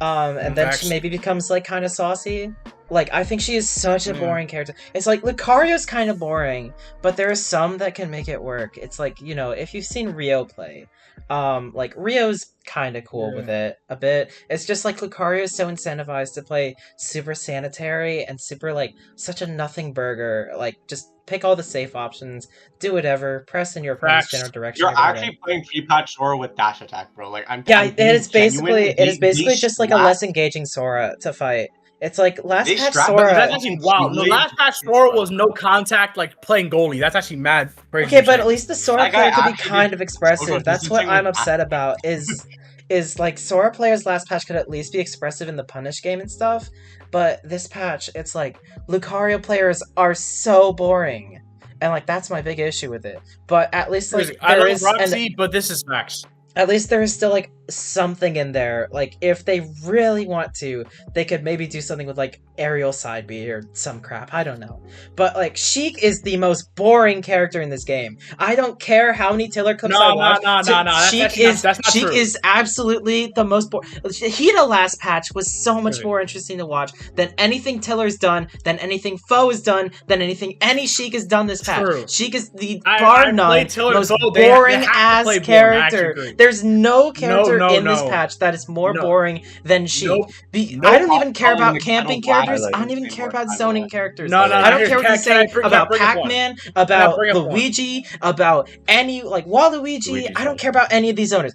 And then Facts. she maybe becomes like kind of saucy. Like I think she is such a Yeah. boring character. It's like Lucario's kind of boring, but there are some that can make it work. It's like, you know, if you've seen Rio play, like Rio's kind of cool with it a bit. It's just like Lucario is so incentivized to play super sanitary and super like such a nothing burger. Like just pick all the safe options, do whatever, press in your opponent's Facts. general direction. You're you're gonna actually playing pre-patch Sora with dash attack, bro. Like yeah, I'm it being is basically genuine. just like a less engaging Sora to fight. It's like last They patch strap- Sora. That's actually wild. No, last patch Sora was no contact, like playing goalie. That's actually mad crazy. Okay, but at least the Sora That guy player could be actually kind of social expressive. That's what distancing I'm with upset about. Is like Sora players last patch could at least be expressive in the punish game and stuff, but this patch it's like Lucario players are so boring, and like that's my big issue with it. But at least like I there love is, and Roxy, but this is Max. at least there is still like something in there. Like if they really want to, they could maybe do something with like aerial side B or some crap. I don't know. But like Sheik is the most boring character in this game. I don't care how many Tiller clips I watch. No. Sheik That's not Sheik true. is absolutely the most boring. Hida last patch was so much Really? more interesting to watch than anything Tiller's done, than anything Foe has done, than anything any Sheik has done this patch. True. Sheik is the I bar none played Tiller most Foe. They boring have to ass play boring. I actually character. agree. There's no character No, in this no. patch that is more No. boring than Sheik. Nope. I don't even care I'll about make- camping I don't lie, characters. like I don't it even care anymore. about I don't zoning lie. characters. No, I don't here, care what can- you can I say bring- about can I bring up one? Pac-Man, about bring up one? Luigi, about any like Waluigi. Luigi's I don't fine. care about any of these zoners.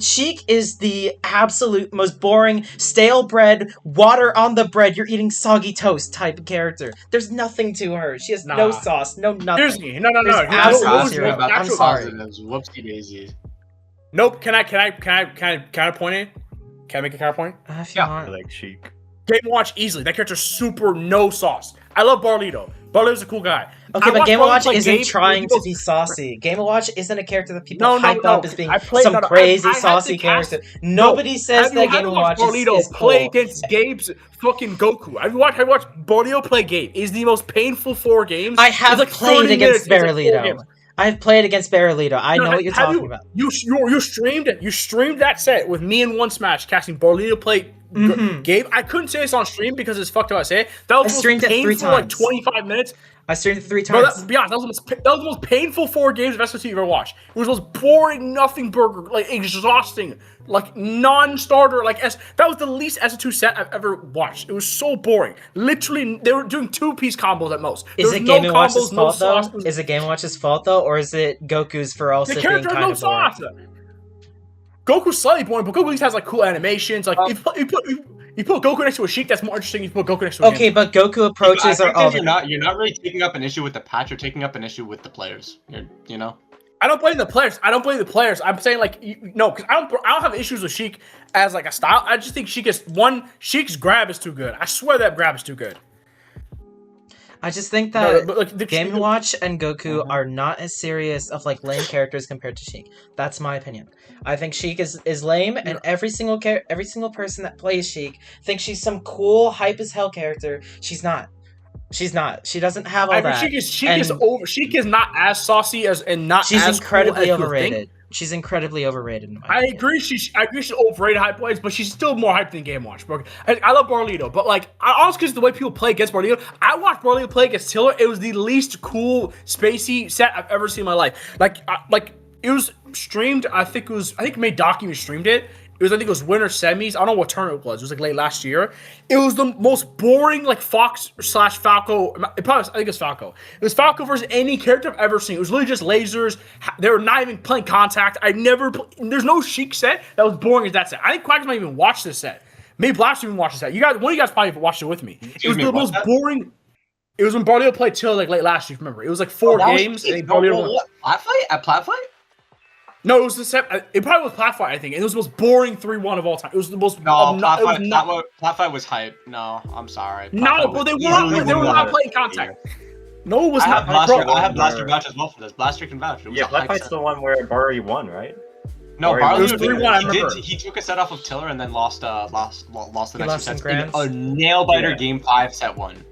Sheik is the absolute most boring, stale bread, water on the bread. You're eating soggy toast type of character. There's nothing to her. She has no Nah. sauce, no nothing. Here's me. No. There's Here's absolutely what- zero. what- I'm actual- sorry. Positives. Whoopsie daisies. Nope. Can I point it? Can I make a counterpoint? If you Yeah. I want. like Sheik. Game Watch easily. That character's super no sauce. I love Barlito. Barlito's a cool guy. Okay, I but watch Game Barlito Watch play isn't Gabe, trying to people- be saucy. Game Watch isn't a character that people No, hype up as being some no, crazy I had saucy to cast- character. Nobody says Have you that had Game to Watch Barlito is play cool. against Gabe's fucking Goku. Have you watched Barlito play Gabe? Is the most painful 4 games. I have It's like played 30 against minutes, it's like 4 Barolito. games. I've played against Barolito. I know what you're Have talking you, about. You streamed that set with me in one smash, casting Barlito play Mhm. Gabe. I couldn't say this on stream because it's fucked up. I say it. That was I the most streamed it 3 painful, like times. 25 minutes. I streamed it 3 Bro, times. be honest, that was the most painful 4 games of SOT you've ever watched. It was the most boring, nothing burger, like exhausting, like non-starter, that was the least SO2 set I've ever watched. It was so boring. Literally, they were doing 2-piece combos at most. Is There it was Game no & Watch's combos, no fault though? sauce. Is it Game & Watch's fault though, or is it Goku's for also The being character has kind no of boring? sauce. Goku's slightly boring, but Goku at least has like cool animations. Like if you put Goku next to a Sheik, that's more interesting. If you put Goku next to a Okay, but Goku approaches I are think all that you're not really taking up an issue with the patch. You're taking up an issue with the players. You know. I don't blame the players. I'm saying like no, because I don't have issues with Sheik as like a style. I just think Sheik's grab is too good. I swear that grab is too good. I just think that but, like, Game & Watch and Goku are not as serious of like lame characters compared to Sheik. That's my opinion. I think Sheik is lame, and every single person that plays Sheik thinks she's some cool hype as hell character. She's not. She's not. She doesn't have all I mean, that. Sheik is not as saucy as and not She's as incredibly cool as you overrated. think. She's incredibly overrated. In my I opinion. agree. She's overrated high plays, but she's still more hyped than Game Watch, bro. I love Barlito, but like, honestly, because the way people play against Barlito, I watched Barlito play against Tiller. It was the least cool, spacey set I've ever seen in my life. Like it was streamed. I think Maydaki streamed it. I think it was winter semis. I don't know what tournament it was. It was like late last year. It was the most boring like Fox / Falco. I think it was Falco. It was Falco versus any character I've ever seen. It was literally just lasers. They were not even playing contact. There's no Sheik set that was boring as that set. I think Quackus might even watch this set. Maybe Blast even watched this set. One of you guys probably watched it with me. It was the most boring. It was when Barleo played till like late last year. Remember, it was like 4 games. Plat fight at Plat fight? No, it was the set. It probably was Plat fight, I think. And it was the most boring 3-1 of all time. It was the most. No, Plat fight was hype. No, I'm sorry. No, but they were not playing contact. No, it was not. I have Blaster vouch as well for this. Blaster can vouch. Yeah, Plat fight's the one where Barley won, right? No, Barley was 3-1. He took a set off of Tiller and then lost the next 2 sets in Grands. a nail biter game 5 set 1.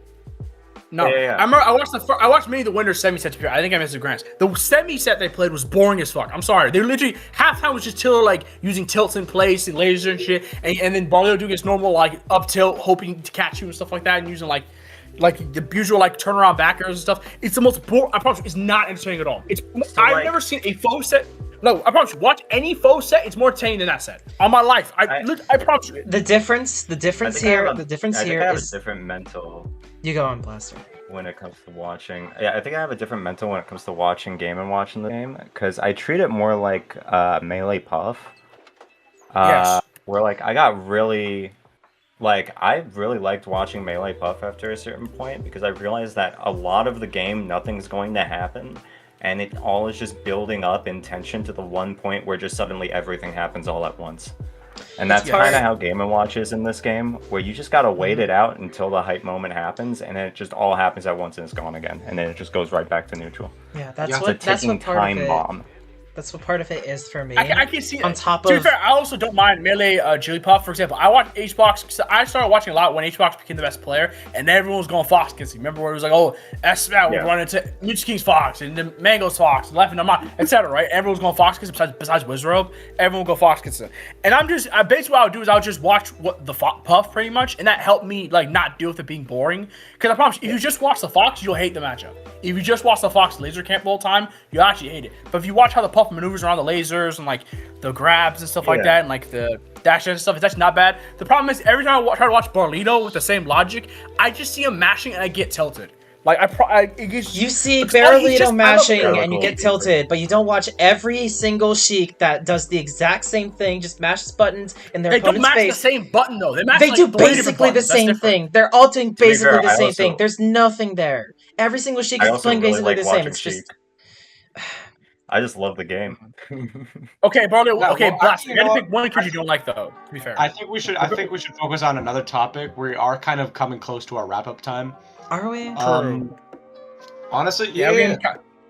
No, I remember I watched many of the winter semi sets. I think I missed the Grants. The semi set they played was boring as fuck. I'm sorry. They literally halftime was just Tiller like using tilts in place and lasers and shit, and then Barleo doing his normal like up tilt, hoping to catch you and stuff like that, and using like the usual like turnaround backers and stuff. It's the most boring. I promise, it's not entertaining at all. I've never seen a faux set. No, I promise you, watch any faux set. It's more entertaining than that set. On my life, I promise you. The difference here I think I have is a different mental. You go on, Blaster. When it comes to watching, I think I have a different mental when it comes to watching watching the game, because I treat it more like Melee Puff. Yes. Where like I got really, I really liked watching Melee Puff after a certain point, because I realized that a lot of the game nothing's going to happen, and it all is just building up in tension to the one point where just suddenly everything happens all at once. And that's kind of how Game & Watch is in this game, where you just gotta wait it out until the hype moment happens, and then it just all happens at once and it's gone again, and then it just goes right back to neutral. Yeah, that's It's what a ticking part time of it. bomb. That's what part of it is for me. I can see on that. top To be of. fair, I also don't mind Melee Jigglypuff. For example, I watched HBox. I started watching a lot when HBox became the best player, and everyone was going Fox against him. Remember where it was like, oh, S-Spat would run into Mewtwo King's Fox, and then Mango's Fox, and Left and Amon, etc. Right? Everyone was going Fox against him besides Wizrobe. Everyone would go Fox against him. And basically what I would do is I would just watch what the Puff pretty much, and that helped me like not deal with it being boring. Because I promise, if you just watch the Fox, you'll hate the matchup. If you just watch the Fox laser camp the whole time, you'll actually hate it. But if you watch how the Puff maneuvers around the lasers and like the grabs and stuff like that, and like the dash and stuff, it's actually not bad. The problem is every time I try to watch Barlito with the same logic, I just see him mashing and I get tilted. Like you see Barlito mashing and you get tilted, but you don't watch every single Sheik that does the exact same thing, just mashes buttons in their opponent's face. They don't mash the same button though. They do basically the same thing. They're all doing basically the same thing. There's nothing there. Every single Sheik is playing basically the same. It's just. I just love the game. Okay, Barleo. Okay, Blast. You gotta pick one because you don't like though. To be fair, I think we should focus on another topic. We are kind of coming close to our wrap-up time. Are we? Honestly, yeah.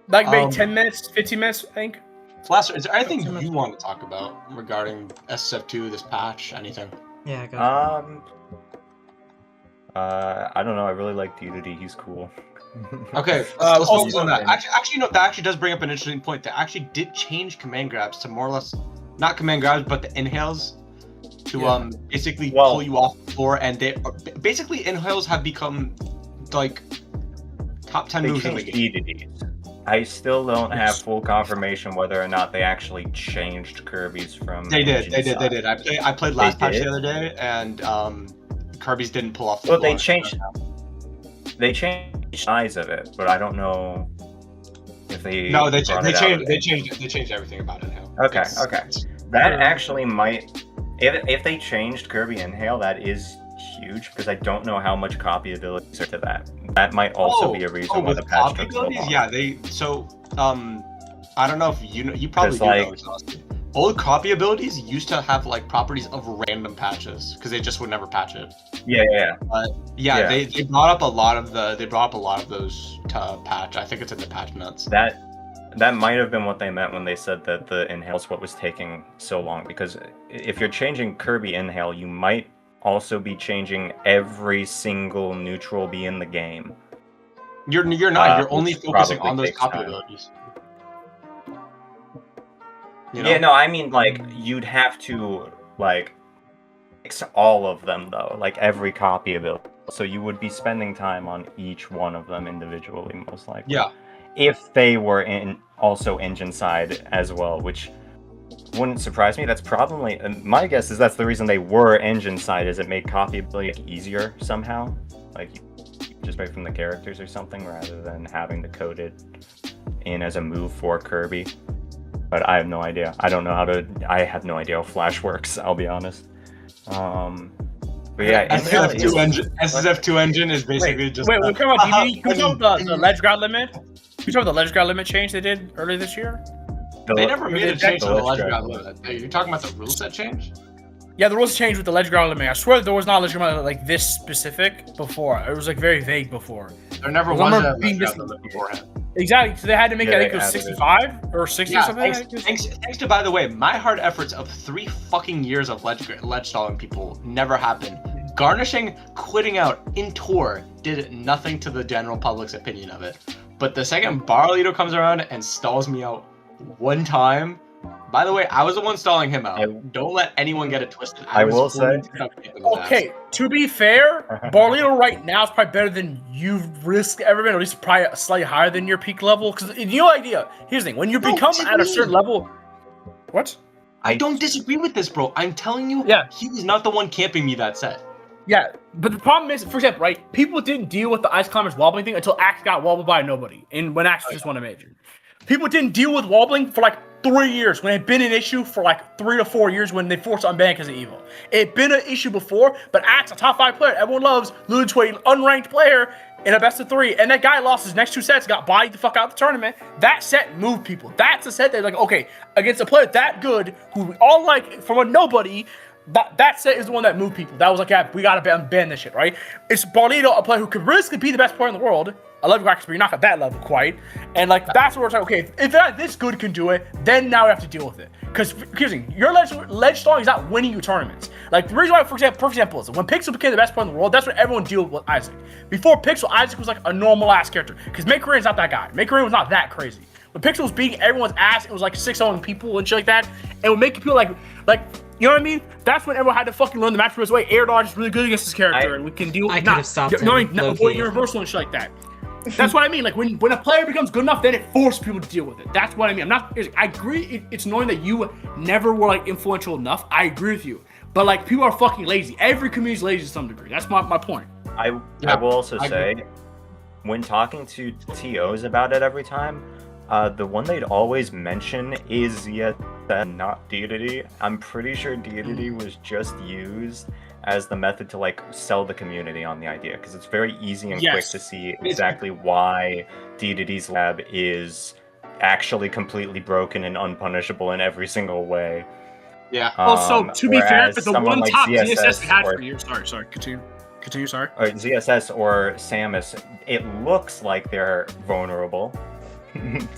Like maybe 10 minutes, 15 minutes, I think. Blaster, is there anything you want to talk about regarding SSF2, this patch, anything? Yeah, go. I don't know. I really like Dedede. He's cool. Okay, let's focus on that. Actually, no, that actually does bring up an interesting point. They actually did change command grabs to more or less, not command grabs, but the inhales to basically pull you off the floor, and they basically inhales have become like top 10 moves in the game. I still don't have full confirmation whether or not they actually changed Kirby's from. They did. I played last patch the other day, and Kirby's didn't pull off the floor. They changed the size of it, but I don't know if they. No, they changed everything about Inhale. Okay. That actually might. If they changed Kirby Inhale, that is huge, because I don't know how much copy abilities are to that. That might also be a reason why the patch took so long. Yeah, I don't know if you probably do know. Old copy abilities used to have like properties of random patches because they just would never patch it. Yeah. They brought up a lot of those to patch. I think it's in the patch notes. That might have been what they meant when they said that the Inhale is what was taking so long, because if you're changing Kirby Inhale, you might also be changing every single neutral B in the game. You're not. You're only focusing on those copy abilities. You know? Yeah, no, I mean, like, you'd have to, like, fix all of them, though, like, every copy ability. So you would be spending time on each one of them individually, most likely. Yeah. If they were also engine side as well, which wouldn't surprise me. That's probably, my guess is that's the reason they were engine side, is it made copyability easier somehow. Like, just right from the characters or something, rather than having to code it in as a move for Kirby. But I have no idea. I have no idea how Flash works, I'll be honest. But yeah, SSF2 engine is basically just... Wait, we're talking about DD? Can we talk about the ledge guard limit? Can we talk about the ledge guard limit change they did earlier this year? They never made a change to the ledge guard limit. You're talking about the rule set change? Yeah, the rules changed with the ledge guard limit. I swear there was not a ledge guard limit like this specific before. It was like very vague before. There never was a ledge guard limit beforehand. Exactly, so they had to make it, I think it was 65 or 60 or something. Thanks to, by the way, my hard efforts of 3 fucking years of ledge stalling people never happened. Garnishing, quitting out in tour did nothing to the general public's opinion of it. But the second Barlito comes around and stalls me out one time, by the way, I was the one stalling him out. Don't let anyone get it twisted. I will say. Okay, to be fair, Barlito right now is probably better than you've risked ever been, or at least probably slightly higher than your peak level. Because no idea. Here's the thing: when you become at a certain level, what? I don't disagree with this, bro. I'm telling you, he was not the one camping me that set. Yeah, but the problem is, for example, right? People didn't deal with the Ice Climbers wobbling thing until Axe got wobbled by nobody, and when Axe just won a major. People didn't deal with wobbling for like 3 years, when it had been an issue for like 3 to 4 years when they forced unban because of evil. It had been an issue before, but Axe, a top 5 player, everyone loves, losing to an unranked player in a best of 3, and that guy lost his next 2 sets, got bodied the fuck out of the tournament. That set moved people. That's a set that like, okay, against a player that good, who we all like from a nobody, that set is the one that moved people. That was like, yeah, we gotta ban this shit, right? It's Barlito, a player who could realistically be the best player in the world. I love Quackus, but you're not at that level quite. And like, that's where it's like, okay, if that this good can do it, then now we have to deal with it. Because here's the thing, your ledge stalling is not winning you tournaments. Like, the reason why, for example, is when Pixel became the best player in the world, that's when everyone dealt with Isaac. Before Pixel, Isaac was like a normal ass character. Because Makerrain's not that guy. Makerrain was not that crazy. When Pixel was beating everyone's ass, it was like 6-0 people and shit like that. And would make you feel like, you know what I mean? That's when everyone had to fucking learn the match this way. Air dodge is really good against this character, and we can deal with it. Not avoid your reversal and shit like that. That's what I mean. Like, when a player becomes good enough, then it forces people to deal with it. That's what I mean. I agree. It's knowing that you never were like influential enough. I agree with you. But like, people are fucking lazy. Every community is lazy to some degree. That's my point. I will also say, when talking to TOs about it every time, the one they'd always mention is not Deity. I'm pretty sure Deity was just used as the method to like sell the community on the idea, because it's very easy and quick to see exactly why Deity's lab is actually completely broken and unpunishable in every single way. Yeah. Also, to be fair, but the one like top ZSS we had for you. Sorry. Continue. Sorry. Or ZSS or Samus, it looks like they're vulnerable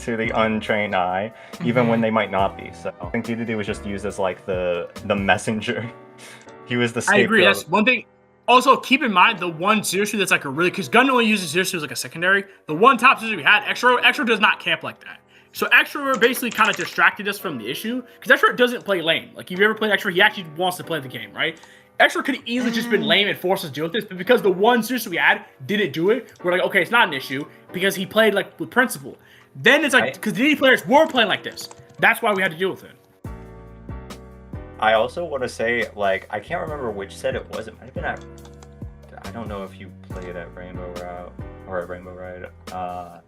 to the untrained eye, even when they might not be. So I think Deity was just used as like the messenger. He was the scapegoat. I agree. That's one thing. Also, keep in mind the one Zero that's like a really, because Gun only uses Zero as like a secondary. The one top Zero we had, Extra does not camp like that. So Extra basically kind of distracted us from the issue, because Extra doesn't play lane. Like, if you ever played Extra, he actually wants to play the game, right? Extra could easily just been lame and forced us to deal with this, but because the one Zero we had didn't do it, we're like, okay, it's not an issue, because he played like with principle. Then it's like, because the DD players were playing like this. That's why we had to deal with it. I also want to say, like, I can't remember which set it was. It might have been at, I don't know if you played at Rainbow Route or at Rainbow Ride. But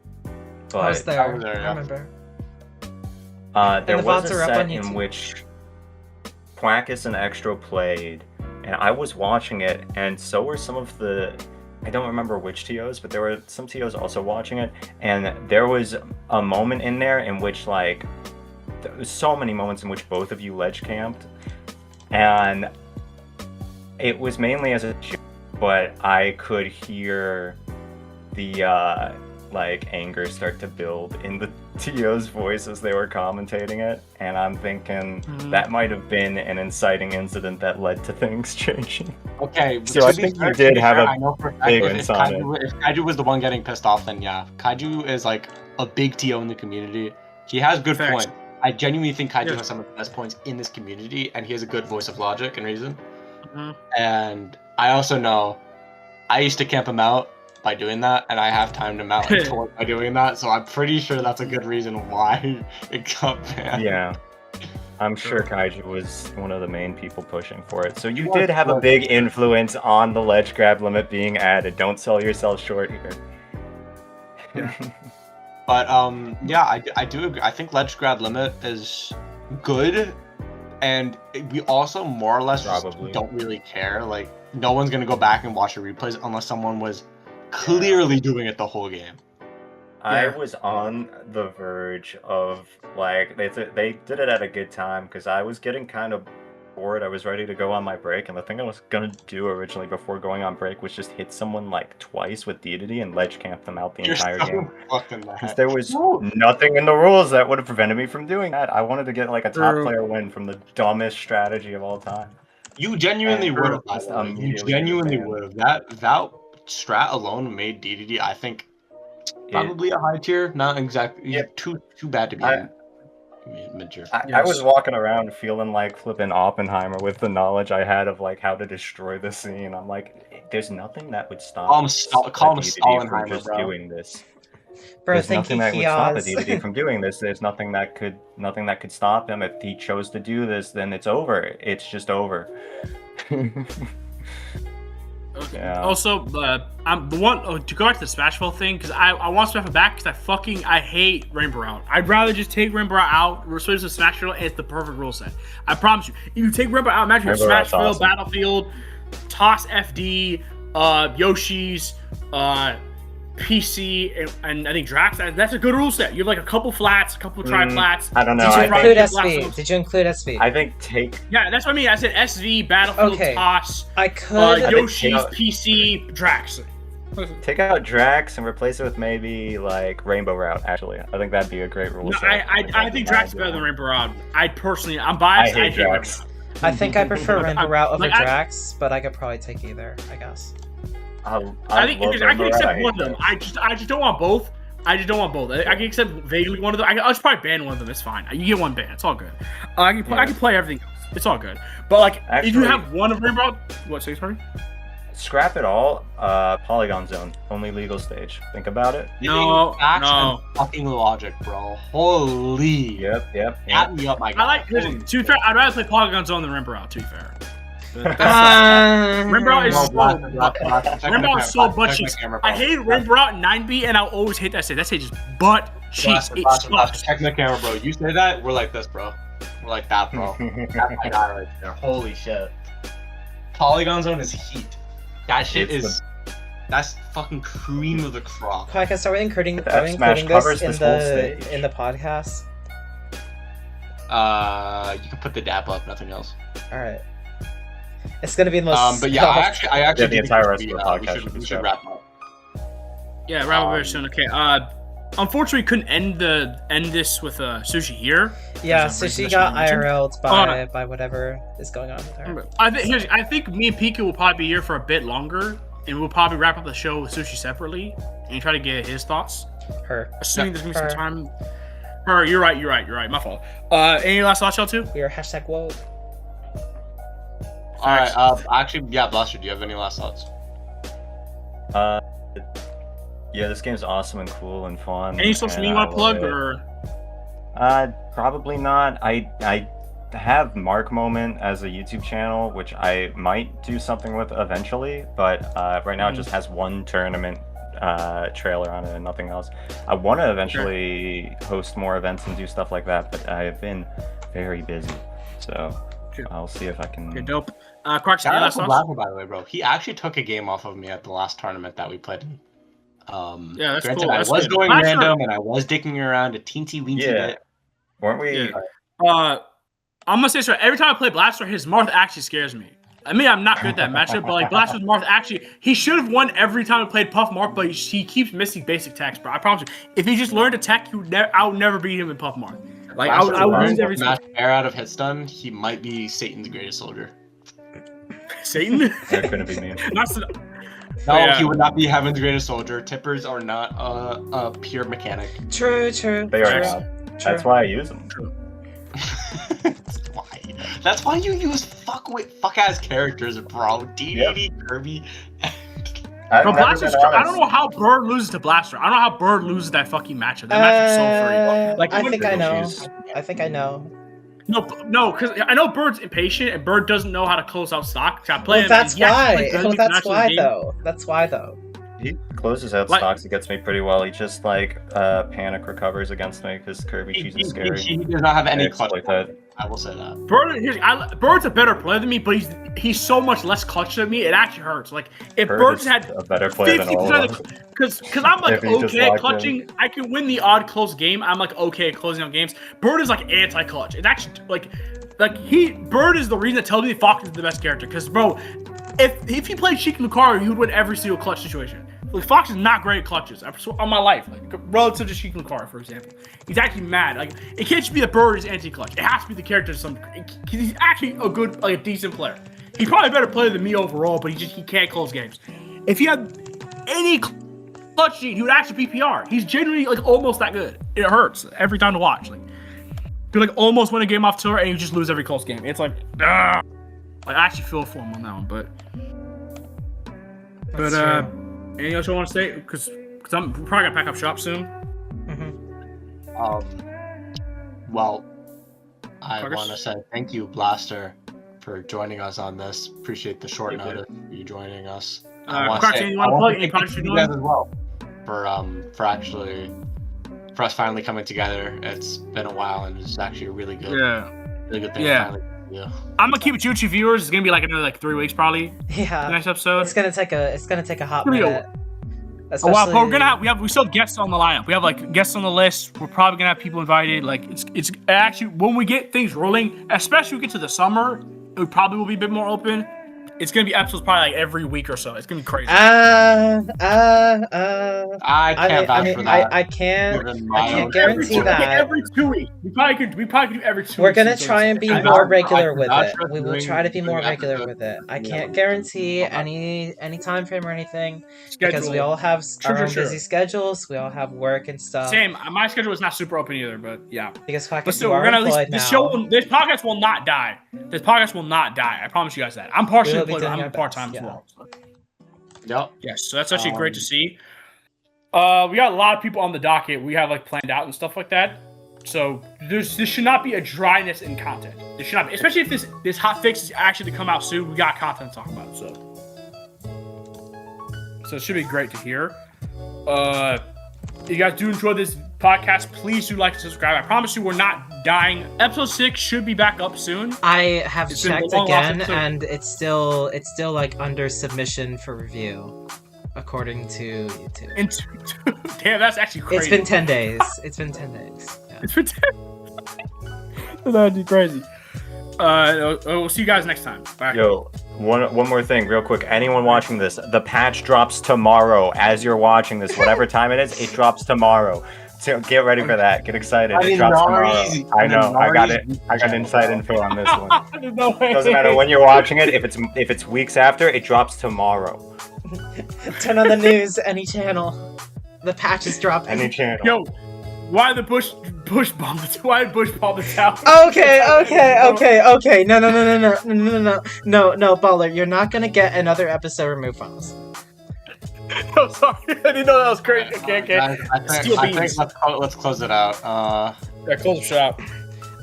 I was there. I remember. There was a set in which Quackus and Extra played, and I was watching it, and so were some of the, I don't remember which TOs, but there were some TOs also watching it, and there was a moment in there in which, like, there was so many moments in which both of you ledge camped, and it was mainly as a joke, but I could hear the like anger start to build in the TO's voice as they were commentating it, and I'm thinking that might have been an inciting incident that led to things changing. Okay, so I think you did have a big insight. If Kaiju was the one getting pissed off, then yeah, Kaiju is like a big TO in the community. He has good points. I genuinely think Kaiju has some of the best points in this community, and he has a good voice of logic and reason. And I also know I used to camp him out by doing that, and I have timed him out by doing that, so I'm pretty sure that's a good reason why it got banned. Yeah. I'm sure Kaiju was one of the main people pushing for it. So you did have a big influence on the ledge grab limit being added. Don't sell yourself short here. But yeah, I do agree. I think ledge grab limit is good, and we also more or less just don't really care. Like, no one's gonna go back and watch the replays unless someone was clearly doing it the whole game. I was on the verge of, like, they did it at a good time because I was getting kind of bored. I was ready to go on my break, and the thing I was gonna do originally before going on break was just hit someone like twice with Dedede and ledge camp them out the entire game. Because there was nothing in the rules that would have prevented me from doing that. I wanted to get like a top player win from the dumbest strategy of all time. You genuinely would have. You genuinely would have. That strat alone made Dedede, I think, probably a high tier. Not exactly too bad to be mid-tier. I was walking around feeling like flipping Oppenheimer with the knowledge I had of like how to destroy the scene. I'm like, there's nothing that would stop call him Stalinheimer, just doing this. Bro, There's nothing that would stop Dedede from doing this. There's nothing that could stop him. If he chose to do this, then it's over. It's just over. Okay. Yeah. Also, I'm the one to go back to the Smashville thing because I want Smashville back because I hate Rainbow Route. I'd rather just take Rainbow Route out, replace with Smashville, and it's the perfect rule set. I promise you. If you take Rainbow out, imagine Smashville, awesome. Battlefield, Toss FD, Yoshi's, PC, and I think Drax. That's a good rule set. You have like a couple flats, a couple tri-flats. I don't know. Did you include SV? I think take. Yeah, that's what I mean. I said SV, Battlefield, Toss. I could. Yoshi's, PC, Drax. Take out Drax and replace it with maybe like Rainbow Route. Actually, I think that'd be a great rule set. I think Drax is better than Rainbow Route. I'm biased. I hate Drax. I think I prefer Rainbow Route over Drax, but I could probably take either, I guess. I think I can accept one of them. I just don't want both. I can accept vaguely one of them. I'll just probably ban one of them. It's fine. You get one ban. It's all good. I can play everything else. It's all good. But like, if you have one of Rainbow, what say, sorry? Scrap it all. Polygon Zone, only legal stage. Think about it. No. Fucking logic, bro. Holy. Yep. Add me up, my guy. To be fair, I'd rather play Polygon Zone than Rainbow Route. To be fair. Rainbow is so butt cheeks. I hate Rainbow Route 9B, and I'll always hate that stage. That stage is butt cheeks. It sucks. Check the camera, bro. You say that, we're like this, bro. We're like that, bro. That's my guy right there. Holy shit. Polygon Zone is heat. That shit that's fucking cream of the crop. Quackus, are we including this in the podcast? You can put the dap up, nothing else. All right. It's gonna be the most. But yeah, I actually the entire rest of the podcast we should wrap up. Yeah, wrap up very soon. Okay. Unfortunately, we couldn't end this with Sushi here. Yeah, Sushi got IRL'd by whatever is going on with her. I think me and Pika will probably be here for a bit longer, and we'll probably wrap up the show with Sushi separately and try to get his thoughts. Assuming there's gonna be some time. You're right. My fault. Any last thoughts, y'all too? We are #woke. All right. Actually, yeah, Blaster. Do you have any last thoughts? Yeah, this game's awesome and cool and fun. Any social media you want to plug or? Probably not. I have Mark Moment as a YouTube channel, which I might do something with eventually, but right now it just has one tournament trailer on it and nothing else. I want to eventually host more events and do stuff like that, but I've been very busy, so I'll see if I can. Okay, dope. Quackus, shout out to Blaster, by the way, bro. He actually took a game off of me at the last tournament that we played. Yeah, that's granted, cool. I was going random and I was dicking around a teensy weensy bit. Weren't we? Yeah. I'm gonna say so. Every time I play Blaster, his Marth actually scares me. I mean, I'm not good at that matchup, but like Blaster's Marth actually, he should have won every time I played Puff Marth, but he keeps missing basic attacks, bro. I promise you, if he just learned attack, I would never beat him in Puff Marth. Like I would lose every time. Air out of hit stun, he might be Satan's greatest soldier. Satan? That couldn't be me. No, he would not be Heaven's greatest soldier. Tippers are not a pure mechanic. True. They are not. That's why I use them. True. That's why you use fuck ass characters, bro. Dedede, Kirby. Bro, I don't know how Bird loses to Blaster. I don't know how Bird loses that fucking matchup. That matchup's so free. Like, I think I know. No, because I know Bird's impatient and Bird doesn't know how to close out stock. Well, that's why. That's why though. He closes out stocks against me pretty well. He just like panic recovers against me because Kirby cheese is scary. He does not have any clutch. Like that. I will say that. Bird's a better player than me, but he's so much less clutch than me. It actually hurts. Like if Bird had a better player than all of us. Because I'm like okay at clutching. I can win the odd close game. I'm like okay at closing out games. Bird is like anti-clutch. It's actually like Bird is the reason that tells me Fox is the best character. Because bro, if he played Sheik Lucario, he would win every single clutch situation. Like, Fox is not great at clutches on my life. Like relative to Sheik Lucario, for example, he's actually mad. Like it can't just be the Bird is anti-clutch. It has to be the character. He's actually a good, like a decent player. He's probably a better player than me overall, but he can't close games. If he had any clutch gene, he would actually PPR. He's genuinely like almost that good. It hurts every time to watch. Like you like almost win a game off tour and you just lose every close game. It's like, like I actually feel for him on that one, but anything else you want to say? Because I'm probably gonna pack up shop soon. Well, I want to say thank you, Blaster, for joining us on this. Appreciate the short notice for you joining us. Quackus, you want to plug any projects you're doing? As well for us finally coming together. It's been a while, and it's actually a really good thing. Yeah. I'm gonna keep it with you viewers. It's gonna be like another 3 weeks probably. Yeah. The next episode. It's gonna take a hot minute. Oh wow, but we're gonna have we still have guests on the lineup. We have like guests on the list. We're probably gonna have people invited. Like it's actually when we get things rolling, especially when we get to the summer, it probably will be a bit more open. It's gonna be episodes probably like every week or so. It's gonna be crazy. I can't vouch for that. I can't guarantee that. Every 2 weeks. We probably could do every 2 weeks. We're gonna try and be more regular with it. We will try to be more regular with it. I can't guarantee any time frame or anything because we all have our own busy schedules. We all have work and stuff. Same. My schedule is not super open either, but yeah. Because but still, we're gonna this podcast will not die. This podcast will not die. I promise you guys that. I'm partially employed. I'm part-time as well. Yep. Yes, so that's actually great to see. We got a lot of people on the docket. We have like planned out and stuff like that. So this should not be a dryness in content. There should not be, especially if this hot fix is actually to come out soon. We got content to talk about. So it should be great to hear. If you guys do enjoy this podcast, please do like and subscribe. I promise you we're not dying. Episode 6 should be back up soon. I have checked again and it's still like under submission for review according to YouTube. Damn, that's actually crazy. It's been 10 days. Yeah. It's been 10 That'd be crazy. We'll see you guys next time. Bye. Yo, one more thing, real quick. Anyone watching this, the patch drops tomorrow. As you're watching this, whatever time it is, it drops tomorw. So get ready for that. Get excited. It drops tomorrow. I know. I got it. I got inside info on this one. Doesn't matter when you're watching it. If it's weeks after, it drops tomorrow. Turn on the news, any channel. The patch is dropping. Any channel. Yo, why the Bush bomb? Why did Bush bomb the town? Okay. No, Baller, you're not gonna get another episode removed from us. I'm sorry. I didn't know that was crazy. Okay. I think let's close it out. Yeah, close the shop.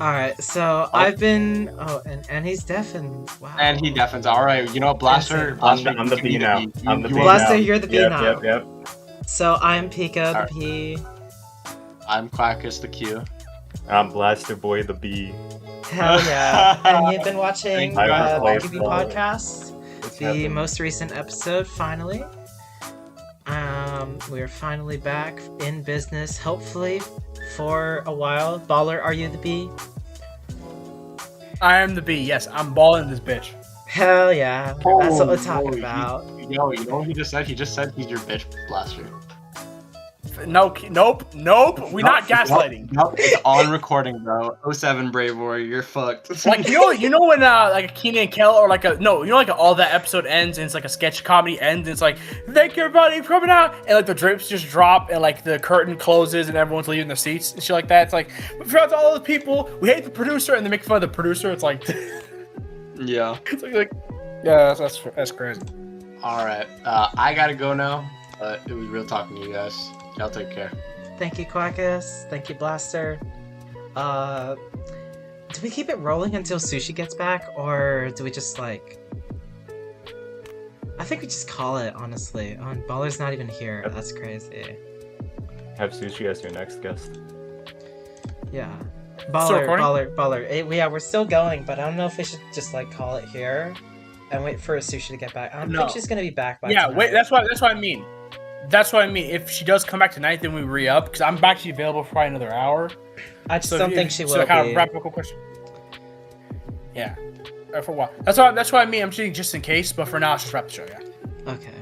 Alright, so I've been... Oh, and he's deafened. Wow. And he deafens. Alright, you know what, Blaster? I'm the B now. Blaster, you're the B now. Yep. So I'm Pika, the P. I'm Quackus, the Q. I'm BlastrBoi, the B. Hell yeah. And you've been watching the PQB Podcast. The most recent episode, finally. We're finally back in business, hopefully, for a while. Baller, are you the B? I am the B, yes. I'm balling this bitch. Hell yeah. That's what we're talking about. You know what he just said? He just said he's your bitch, Blaster. Nope. We're not gaslighting. Nope. It's on recording, bro. 07 Brave Warrior, you're fucked. Like you know when like a Keenan and Kel or like all that episode ends and it's like a sketch comedy ends and it's like thank you everybody for coming out and like the drapes just drop and like the curtain closes and everyone's leaving their seats and shit like that. It's like for all the people we hate the producer and they make fun of the producer. It's like yeah. It's like yeah, that's crazy. All right, I gotta go now. It was real talking to you guys. Y'all take care. Thank you, Quackus. Thank you, Blaster. Do we keep it rolling until Sushi gets back, or do we just like? I think we just call it, honestly. Oh, and Baller's not even here. That's crazy. Have Sushi as your next guest. Yeah. Still recording? Baller. Yeah, we're still going, but I don't know if we should just like call it here and wait for Sushi to get back. I don't think she's gonna be back by tonight. Wait. That's what I mean. That's what I mean. If she does come back tonight, then we re-up because I'm actually available for probably another hour. I just don't think she will. So kind of wrap up a question. Yeah. For a while. That's what I mean. I'm saying just in case, but for now, let's just wrap the show. Yeah. Okay.